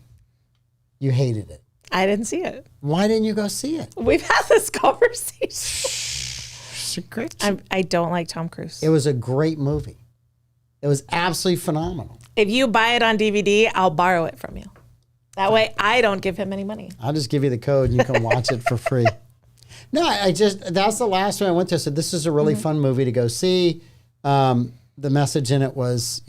You hated it. I didn't see it. Why didn't you go see it? We've had this conversation. It's a great. I don't like Tom Cruise. It was a great movie. It was absolutely phenomenal. If you buy it on DVD, I'll borrow it from you. That way I don't give him any money. I'll just give you the code and you can watch it for free. No, that's the last one I went to. I said, this is a really fun movie to go see. The message in it was,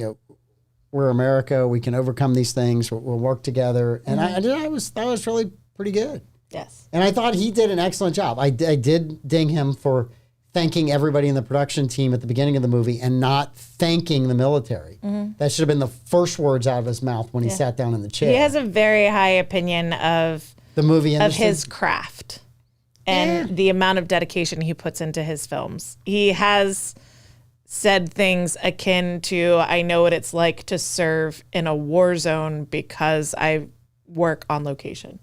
we're America. We can overcome these things. We'll work together. And that was really pretty good. Yes. And I thought he did an excellent job. I did ding him for thanking everybody in the production team at the beginning of the movie and not thanking the military. That should have been the first words out of his mouth when he sat down in the chair. He has a very high opinion of the movie industry. of his craft and the amount of dedication he puts into his films. He has said things akin to, I know what it's like to serve in a war zone because I work on location.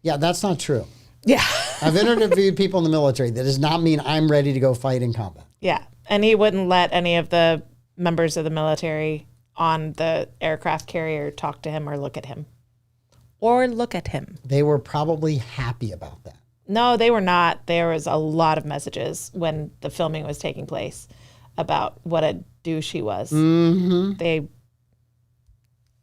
Yeah, that's not true. Yeah. I've interviewed people in the military. That does not mean I'm ready to go fight in combat. Yeah. And he wouldn't let any of the members of the military on the aircraft carrier talk to him or look at him. Or look at him. They were probably happy about that. No, they were not. There was a lot of messages when the filming was taking place about what a douche he was.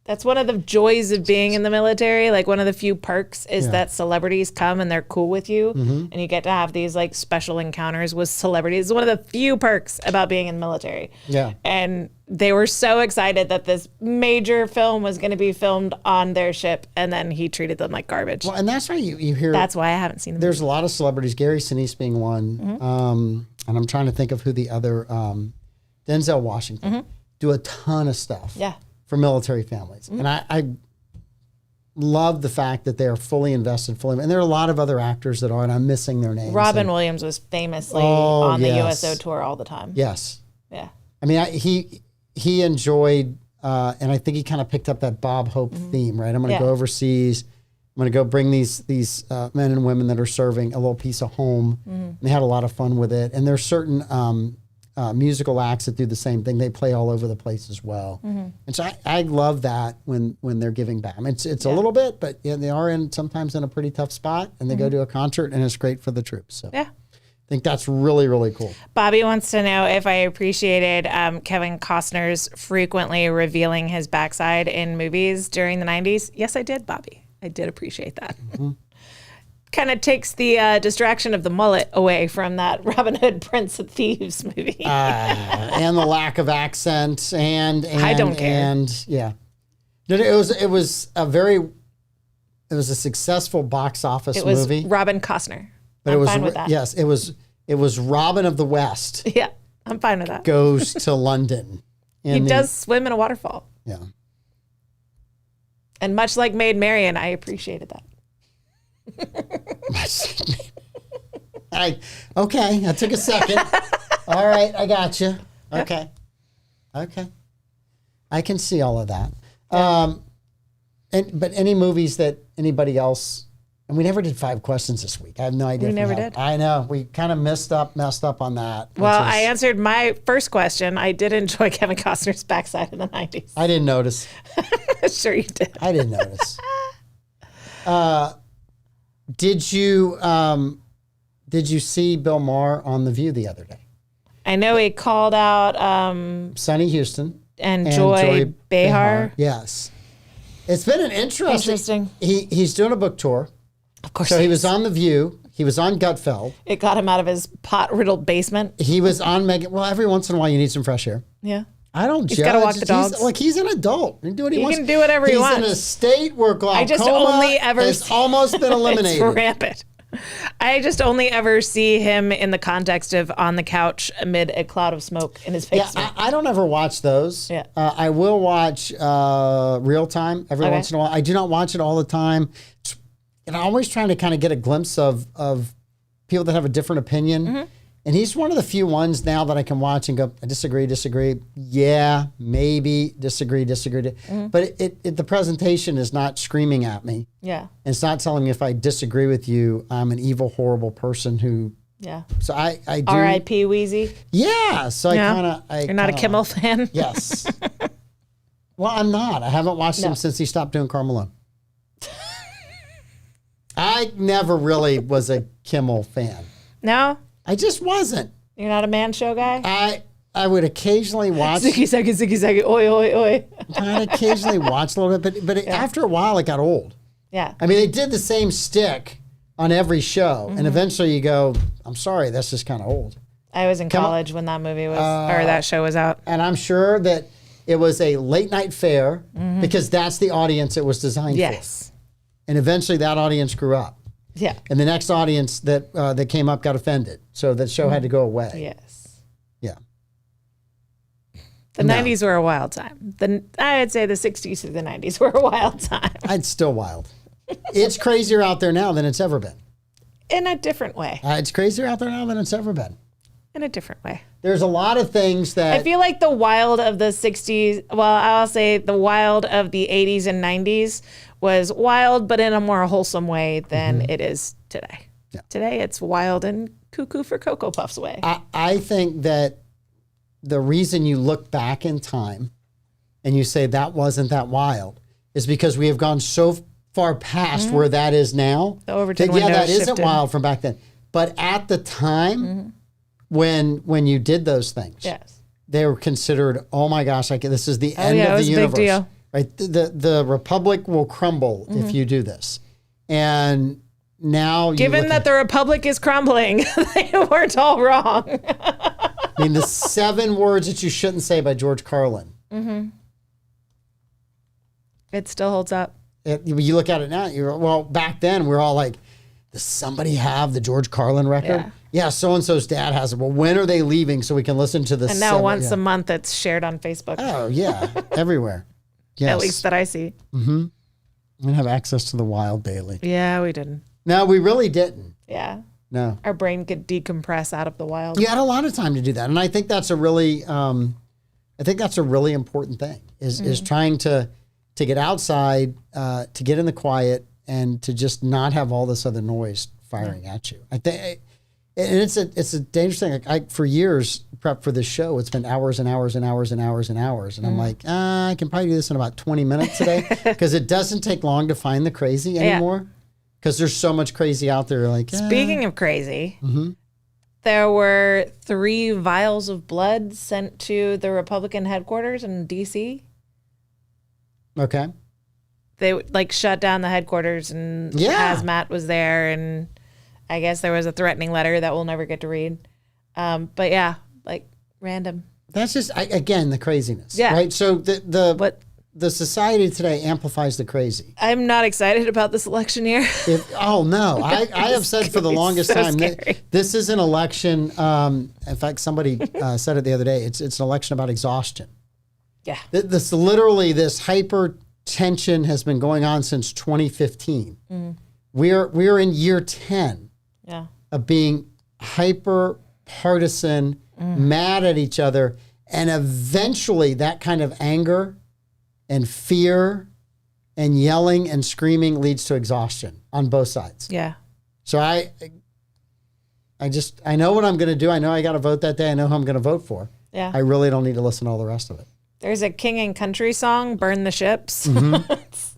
That's one of the joys of being in the military. Like one of the few perks is that celebrities come and they're cool with you, and you get to have these like special encounters with celebrities. It's one of the few perks about being in the military. Yeah. And they were so excited that this major film was going to be filmed on their ship, and then he treated them like garbage. Well, and that's why you hear. That's why I haven't seen the movie. There's a lot of celebrities, Gary Sinise being one, and I'm trying to think of who the other, Denzel Washington, do a ton of stuff for military families. And I love the fact that they're fully invested, and there are a lot of other actors that are, and I'm missing their names. Robin Williams was famously on the USO tour all the time. Yes. Yeah. I mean, he enjoyed, and I think he kind of picked up that Bob Hope theme, right? I'm going to go overseas. I'm going to go bring these men and women that are serving a little piece of home. And they had a lot of fun with it. And there's certain musical acts that do the same thing. They play all over the place as well. And so I love that when they're giving back. I mean, it's a little bit, but they are sometimes in a pretty tough spot, and they go to a concert, and it's great for the troops. So Yeah. I think that's really, really cool. Bobby wants to know if I appreciated Kevin Costner's frequently revealing his backside in movies during the 90s. Yes, I did, Bobby. I did appreciate that. Kind of takes the distraction of the mullet away from that Robin Hood Prince of Thieves movie. And the lack of accent and I don't care. And yeah. It was a successful box office It was movie. Robin Costner. But I'm fine with that. Yes, it was Robin of the West Yeah, I'm fine with that. goes to London. He does swim in a waterfall. Yeah. And much like Maid Marian, I appreciated that. Okay, that took a second. All right, I got you. Okay. I can see all of that. But any movies that anybody else, and we never did 5 questions this week. I have no idea. We if never have. did. I know. We kind of messed up on that. Well, I answered my first question. I did enjoy Kevin Costner's backside in the 90s. I didn't notice. Sure you did. I didn't notice. Did you see Bill Maher on The View the other day? I know he called out Sonny Houston and Joy Behar. Yes. It's been an interesting. Interesting. He's doing a book tour. Of course. So he was on The View. He was on Gutfeld. It got him out of his pot-riddled basement. He was on Megan. Well, every once in a while you need some fresh air. Yeah. I don't judge. He's got to walk the dogs. He's an adult. He can do what he wants. He can do whatever he wants. He's in a state where glaucoma just only ever has almost been eliminated. It's rampant. I just only ever see him in the context of on the couch amid a cloud of smoke in his basement. Yeah, I don't ever watch those. Yeah. I will watch Real Time every once in a while. I do not watch it all the time. And I'm always trying to kind of get a glimpse of people that have a different opinion. And he's one of the few ones now that I can watch and go, I disagree. Yeah, maybe, disagree. But the presentation is not screaming at me. Yeah. And it's not telling me if I disagree with you, I'm an evil, horrible person who. Yeah. So I do. R.I.P. Wheezy. Yeah. So Yeah. I kind of. You're not a Kimmel fan? Yes. Well, I'm not. I haven't watched him since he stopped doing Carmelo. I never really was a Kimmel fan. No? I just wasn't. You're not a man show guy? I would occasionally watch. Ziggy zaggy, oi, oi, oi. I'd occasionally watch a little bit, but after a while it got old. Yeah. I mean, they did the same stick on every show, and eventually you go, I'm sorry, that's just kind of old. I was in college when that movie was, or that show was out. And I'm sure that it was a late night fare because that's the audience it was designed for. Yes. And eventually that audience grew up. Yeah. And the next audience that came up got offended. So the show had to go away. Yes. Yeah. The 90s were a wild time. I'd say the 60s to the 90s were a wild time. It's still wild. It's crazier out there now than it's ever been. In a different way. It's crazier out there now than it's ever been. In a different way. There's a lot of things that... I feel like the wild of the 60s, well, I'll say the wild of the 80s and 90s was wild, but in a more wholesome way than it is today. Yeah. Today, it's wild and cuckoo for Cocoa Puffs way. I think that the reason you look back in time and you say that wasn't that wild is because we have gone so far past where that is now. The Overton that, window that isn't shifted. wild from back then. But at the time when you did those things, Yes. they were considered, oh my gosh, this is the end yeah, it of the was a big universe. deal. Right? The republic will crumble if you do this. And now Given that the Republic is crumbling, they weren't all wrong. I mean, the 7 words that you shouldn't say by George Carlin. It still holds up. You look at it now, well, back then we're all like, does somebody have the George Carlin record? Yeah, so-and-so's dad has it. Well, when are they leaving so we can listen to this? And now once a month it's shared on Facebook. Oh, yeah, everywhere. Yes. At least that I see. We have access to the wild daily. Yeah, we didn't. No, we really didn't. Yeah. No. Our brain could decompress out of the wild. You had a lot of time to do that. And I think that's a really, important thing is trying to get outside, to get in the quiet and to just not have all this other noise firing at you. I think, and it's a dangerous thing. Like for years, prep for this show, it's been hours and hours and hours and hours and hours. And I'm like, I can probably do this in about 20 minutes today because it doesn't take long to find the crazy anymore. Because there's so much crazy out there. Like Speaking of crazy, there were 3 vials of blood sent to the Republican headquarters in D.C. Okay. They shut down the headquarters and hazmat was there, and I guess there was a threatening letter that we'll never get to read. But yeah, random. That's just again the craziness. Yeah. Right. So the society today amplifies the crazy. I'm not excited about this election year. Oh no, I have said for the longest time that this is an election. In fact, somebody said it the other day. It's an election about exhaustion. Yeah. This literally this hypertension has been going on since 2015. We're in year 10 of being hyper partisan, mad at each other, and eventually that kind of anger and fear and yelling and screaming leads to exhaustion on both sides. Yeah. So I know what I'm going to do. I know I got to vote that day. I know who I'm going to vote for. Yeah. I really don't need to listen to all the rest of it. There's a King and Country song, Burn the Ships. It's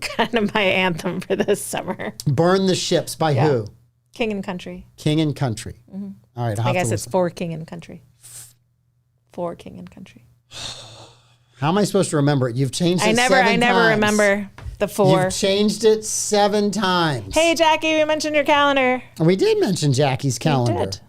kind of my anthem for this summer. Burn the Ships by who? King and Country. King and Country. All right. I guess it's for King and Country. For King and Country. How am I supposed to remember it? You've changed it I never remember the 4. You've changed it 7 times. Hey, Jackie, we mentioned your calendar. We did mention Jackie's calendar. did.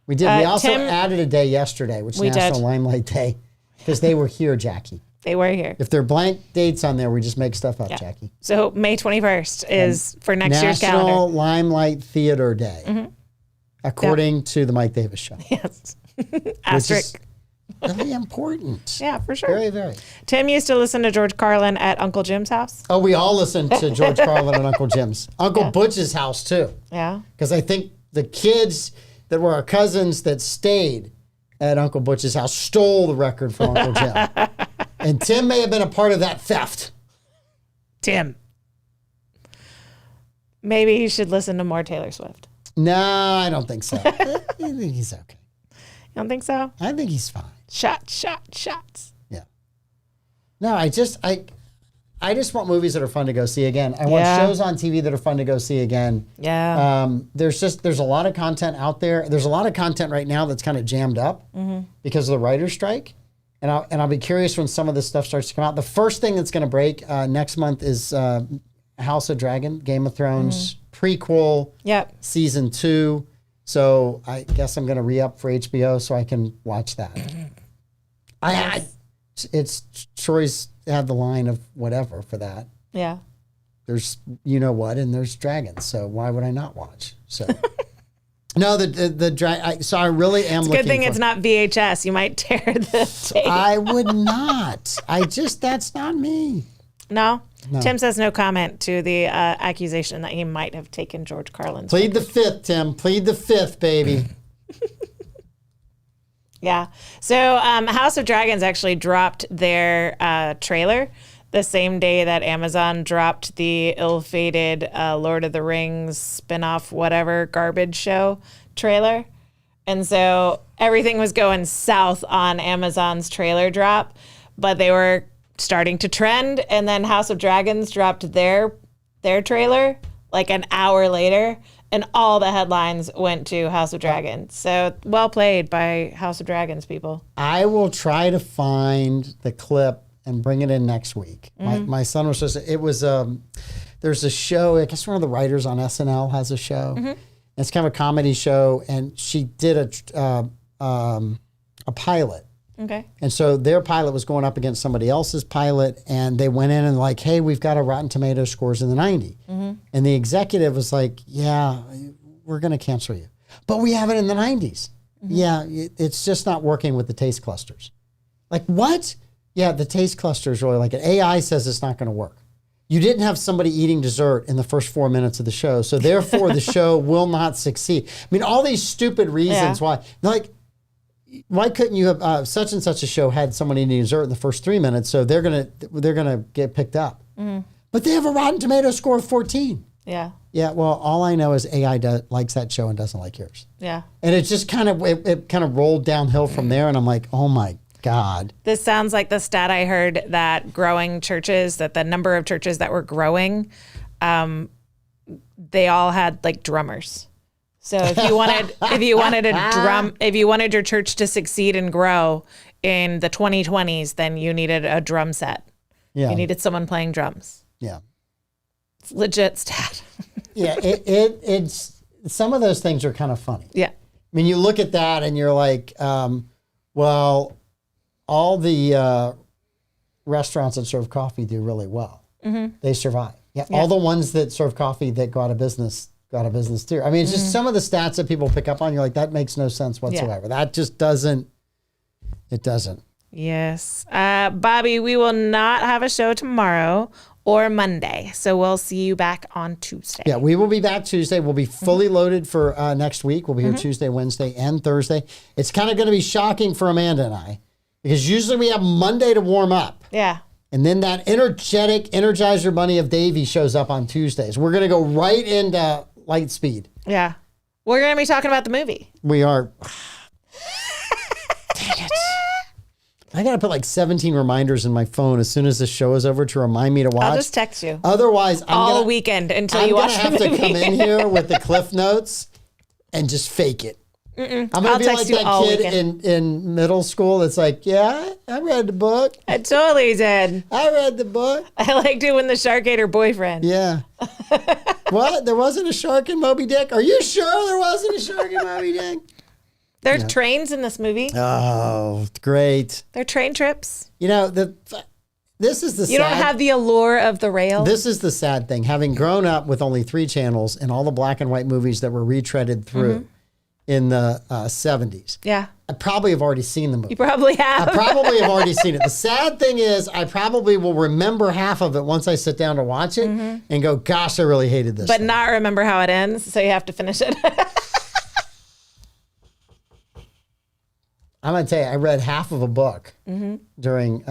We did. We also Tim- added a day yesterday, which is National Limelight Day, because they were here, Jackie. They were here. If there are blank dates on there, we just make stuff up, Jackie. So May 21st is for next year's National calendar. Limelight Theater Day, according to the Mike Davis Show. Yes. Which Asterisk. is really important. Yeah, for sure. Very, very. Tim used to listen to George Carlin at Uncle Jim's house. Oh, we all listened to George Carlin and Uncle Jim's. Uncle Butch's house, too. Yeah. Because I think the kids that were our cousins that stayed at Uncle Butch's house stole the record from Uncle Jim. And Tim may have been a part of that theft. Tim. Maybe he should listen to more Taylor Swift. No, I don't think so. I think he's okay. You don't think so? I think he's fine. Shots. Yeah. No, I just want movies that are fun to go see again. I want shows on TV that are fun to go see again. Yeah. There's a lot of content out there. There's a lot of content right now that's kind of jammed up because of the writer's strike. And I'll be curious when some of this stuff starts to come out. The first thing that's going to break next month is House of Dragon, Game of Thrones prequel, season 2. So I guess I'm going to re-up for HBO so I can watch that. It's Troy's had the line of whatever for that. Yeah. there's you know what, and there's dragons. So why would I not watch? So no, so I really am. Good thing it's not VHS. You might tear the tape. I would not. That's not me. No? Tim says no comment to the accusation that he might have taken George Carlin's. Plead the fifth, Tim. Plead the fifth, baby. Yeah. So House of Dragons actually dropped their trailer the same day that Amazon dropped the ill-fated Lord of the Rings spinoff, whatever, garbage show trailer. And so everything was going south on Amazon's trailer drop, but they were starting to trend. And then House of Dragons dropped their trailer like an hour later, and all the headlines went to House of Dragons. So well played by House of Dragons people. I will try to find the clip and bring it in next week. My son was there's a show, I guess one of the writers on SNL has a show. It's kind of a comedy show, and she did a pilot. Okay. And so their pilot was going up against somebody else's pilot, and they went in and like, hey, we've got our Rotten Tomatoes scores in the 90. And the executive was like, yeah, we're going to cancel you. But we have it in the 90s. Yeah, it's just not working with the taste clusters. Like, what? Yeah, the taste clusters really like it. AI says it's not going to work. You didn't have somebody eating dessert in the first 4 minutes of the show, so therefore the show will not succeed. I mean, all these stupid reasons why. Like, why couldn't you have such and such a show had somebody eating dessert in the first 3 minutes, so they're gonna get picked up. But they have a Rotten Tomatoes score of 14. Yeah. Yeah. Well, all I know is AI likes that show and doesn't like yours. Yeah. And it just kind of rolled downhill from there, and I'm like, oh my God. This sounds like the stat I heard that growing churches, that the number of churches that were growing, they all had like drummers. So if you wanted your church to succeed and grow in the 2020s, then you needed a drum set. Yeah. You needed someone playing drums. Yeah. It's legit stat. Yeah. It's some of those things are kind of funny. Yeah. I mean, you look at that and you're like, well, all the restaurants that serve coffee do really well. They survive. Yeah. All the ones that serve coffee that go out of business too. I mean, it's just some of the stats that people pick up on. You're like, that makes no sense whatsoever. That just doesn't. It doesn't. Yes. Bobby, we will not have a show tomorrow or Monday. So we'll see you back on Tuesday. Yeah, we will be back Tuesday. We'll be fully loaded for next week. We'll be here Tuesday, Wednesday, and Thursday. It's kind of going to be shocking for Amanda and I, because usually we have Monday to warm up. Yeah. And then that energetic Energizer Bunny of Davey shows up on Tuesdays. We're going to go right into Lightspeed. Yeah. We're going to be talking about the movie. We are. Dang it. I got to put like 17 reminders in my phone as soon as the show is over to remind me to watch. I'll just text you. Otherwise, all weekend until you watch the movie. I'm going to have to come in here with the Cliff Notes and just fake it. I'm going to be like that kid in middle school that's like, yeah, I read the book. I totally did. I read the book. I liked it when the shark ate her boyfriend. Yeah. What? There wasn't a shark in Moby Dick? Are you sure there wasn't a shark in Moby Dick? There are trains in this movie. Oh, great. They're train trips. You know, this is the You don't have the allure of the rail. This is the sad thing. Having grown up with only 3 channels and all the black and white movies that were retreaded through in the 70s. Yeah. I probably have already seen the movie. You probably have. I probably have already seen it. The sad thing is I probably will remember half of it once I sit down to watch it and go, gosh, I really hated this. But not remember how it ends, so you have to finish it. I'm going to tell you, I read half of a book during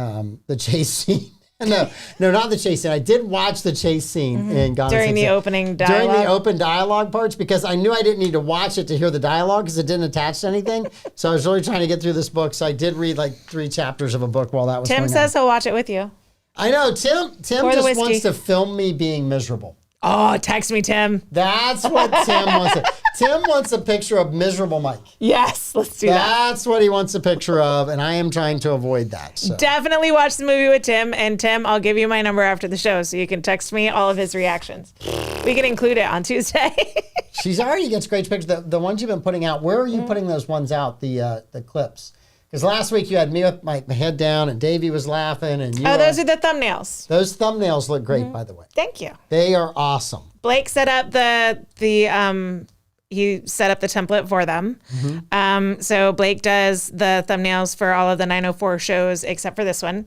the chase scene. No, not the chase scene. I did watch the chase scene in Gone during the opening dialogue. During the open dialogue parts, because I knew I didn't need to watch it to hear the dialogue because it didn't attach to anything. So I was really trying to get through this book. So I did read like 3 chapters of a book while that was going on. Tim says he'll watch it with you. I know. Tim just wants to film me being miserable. Oh, text me, Tim. That's what Tim wants. Tim wants a picture of miserable Mike. Yes, let's do that. That's what he wants a picture of, and I am trying to avoid that. So. Definitely watch the movie with Tim. And Tim, I'll give you my number after the show so you can text me all of his reactions. We can include it on Tuesday. She's already gets great pictures. The ones you've been putting out, where are you putting those ones out, the clips? Because last week you had me with my head down and Davey was laughing. And you Those are the thumbnails. Those thumbnails look great, by the way. Thank you. They are awesome. Blake set up he set up the template for them. So Blake does the thumbnails for all of the 904 shows except for this one.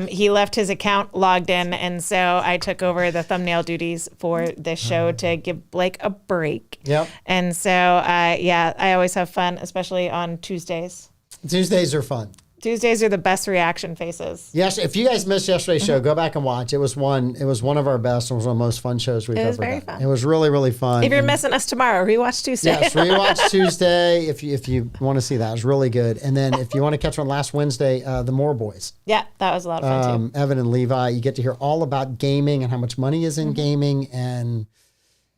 He left his account logged in, and so I took over the thumbnail duties for this show to give Blake a break. Yep. And so, I always have fun, especially on Tuesdays. Tuesdays are fun. Tuesdays are the best reaction faces. Yes, if you guys missed yesterday's show, go back and watch. It was one of our best. It was one of the most fun shows we've ever done. Very fun. It was really, really fun. If you're missing us tomorrow, rewatch Tuesday. Yes, rewatch Tuesday if you want to see that. It was really good. And then if you want to catch one last Wednesday, the Moore Boys. Yeah, that was a lot of fun too. Evan and Levi, you get to hear all about gaming and how much money is in gaming and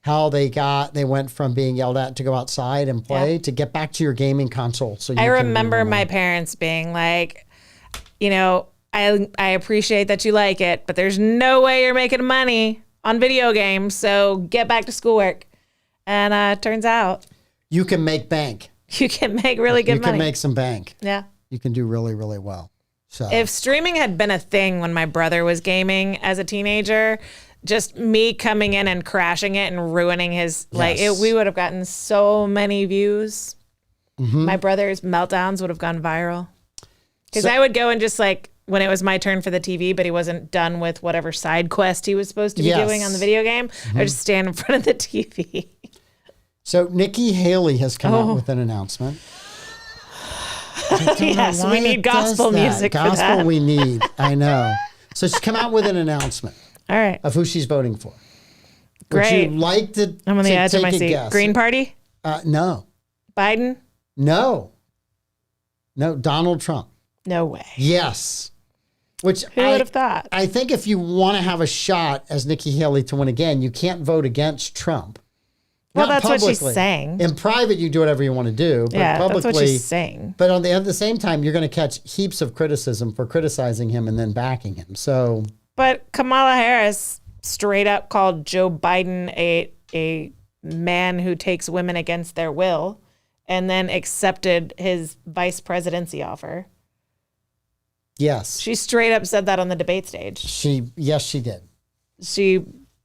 how they went from being yelled at to go outside and play to get back to your gaming console. So I remember my parents being like, I appreciate that you like it, but there's no way you're making money on video games. So get back to schoolwork. And turns out you can make bank. You can make really good money. You can make some bank. Yeah. You can do really, really well. So if streaming had been a thing when my brother was gaming as a teenager, just me coming in and crashing it and ruining his, we would have gotten so many views. My brother's meltdowns would have gone viral. Because I would go and just when it was my turn for the TV, but he wasn't done with whatever side quest he was supposed to be doing on the video game, I would just stand in front of the TV. So Nikki Haley has come out with an announcement. Yes, we need gospel music for that. Gospel we need. I know. So she's come out with an announcement. All right. Of who she's voting for. Great. Would you like to I'm on the edge of my seat. Guess? Green Party? No. Biden? No, Donald Trump. No way. Yes. Who would have thought? I think if you want to have a shot as Nikki Haley to win again, you can't vote against Trump. Well, Not that's publicly. what she's saying. In private, you do whatever you want to do. But publicly, that's what she's saying. But at the same time, you're going to catch heaps of criticism for criticizing him and then backing him. So, but Kamala Harris straight up called Joe Biden a man who takes women against their will, and then accepted his vice presidency offer. Yes. She straight up said that on the debate stage. Yes, she did. She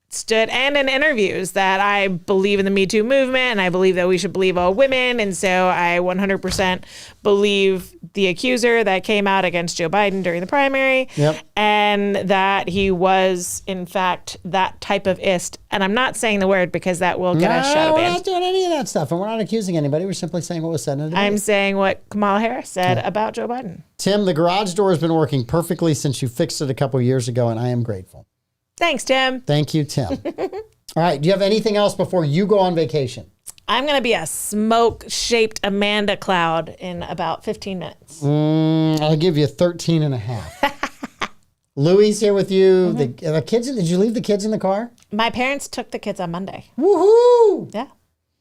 stood, and in interviews, that I believe in the Me Too movement and I believe that we should believe all women. And so I 100% believe the accuser that came out against Joe Biden during the primary. Yep. And that he was, in fact, that type of ist. And I'm not saying the word because that will get us shadow We're banned. not doing any of that stuff. And we're not accusing anybody. We're simply saying what was said in the debate. I'm saying what Kamala Harris said about Joe Biden. Tim, the garage door has been working perfectly since you fixed it a couple years ago, and I am grateful. Thanks, Tim. Thank you, Tim. All right. Do you have anything else before you go on vacation? I'm going to be a smoke-shaped Amanda Cloud in about 15 minutes. I'll give you 13 and a half. Louie's here with you. The kids. Did you leave the kids in the car? My parents took the kids on Monday. Woohoo! Yeah.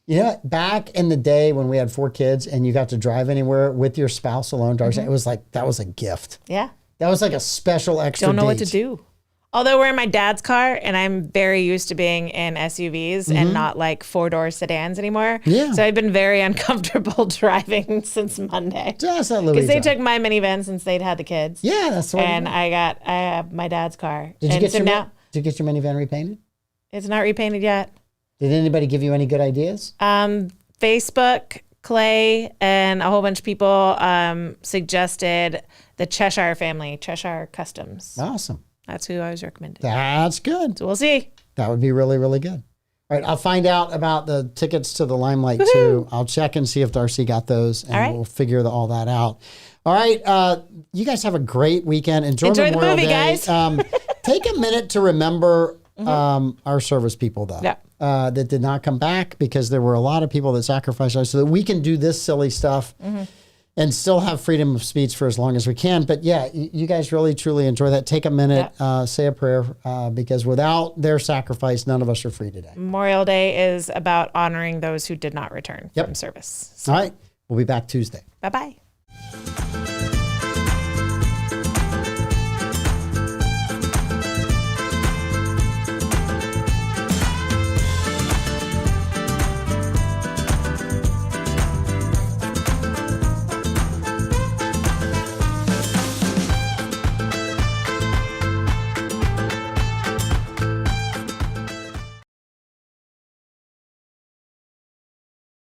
You know, back in the day when we had 4 kids and you got to drive anywhere with your spouse alone, Darcy, it was like, that was a gift. Yeah. That was like a special extra Don't know what date. to do. Although we're in my dad's car and I'm very used to being in SUVs and not like 4-door sedans anymore. Yeah. So I've been very uncomfortable driving since Monday. Just let Louie Because they drive. took my minivan since they'd had the kids. Yeah, that's what. And I have my dad's car. Did you and get so your now Did you get your minivan repainted? it's not repainted yet. Did anybody give you any good ideas? Facebook, Clay, and a whole bunch of people suggested the Cheshire family, Cheshire Customs. Awesome. That's who I was recommended. That's good. So we'll see. That would be really, really good. All right, I'll find out about the tickets to the Limelight too. I'll check and see if Darcy got those, and All right. we'll figure all that out. All right, you guys have a great weekend. Enjoy the Memorial movie, Day. guys. Take a minute to remember our service people, though, Yeah. that did not come back because there were a lot of people that sacrificed us so that we can do this silly stuff. And still have freedom of speech for as long as we can. But yeah, you guys really, truly enjoy that. Take a minute, say a prayer, because without their sacrifice, none of us are free today. Memorial Day is about honoring those who did not return from service. All right. We'll be back Tuesday. Bye-bye.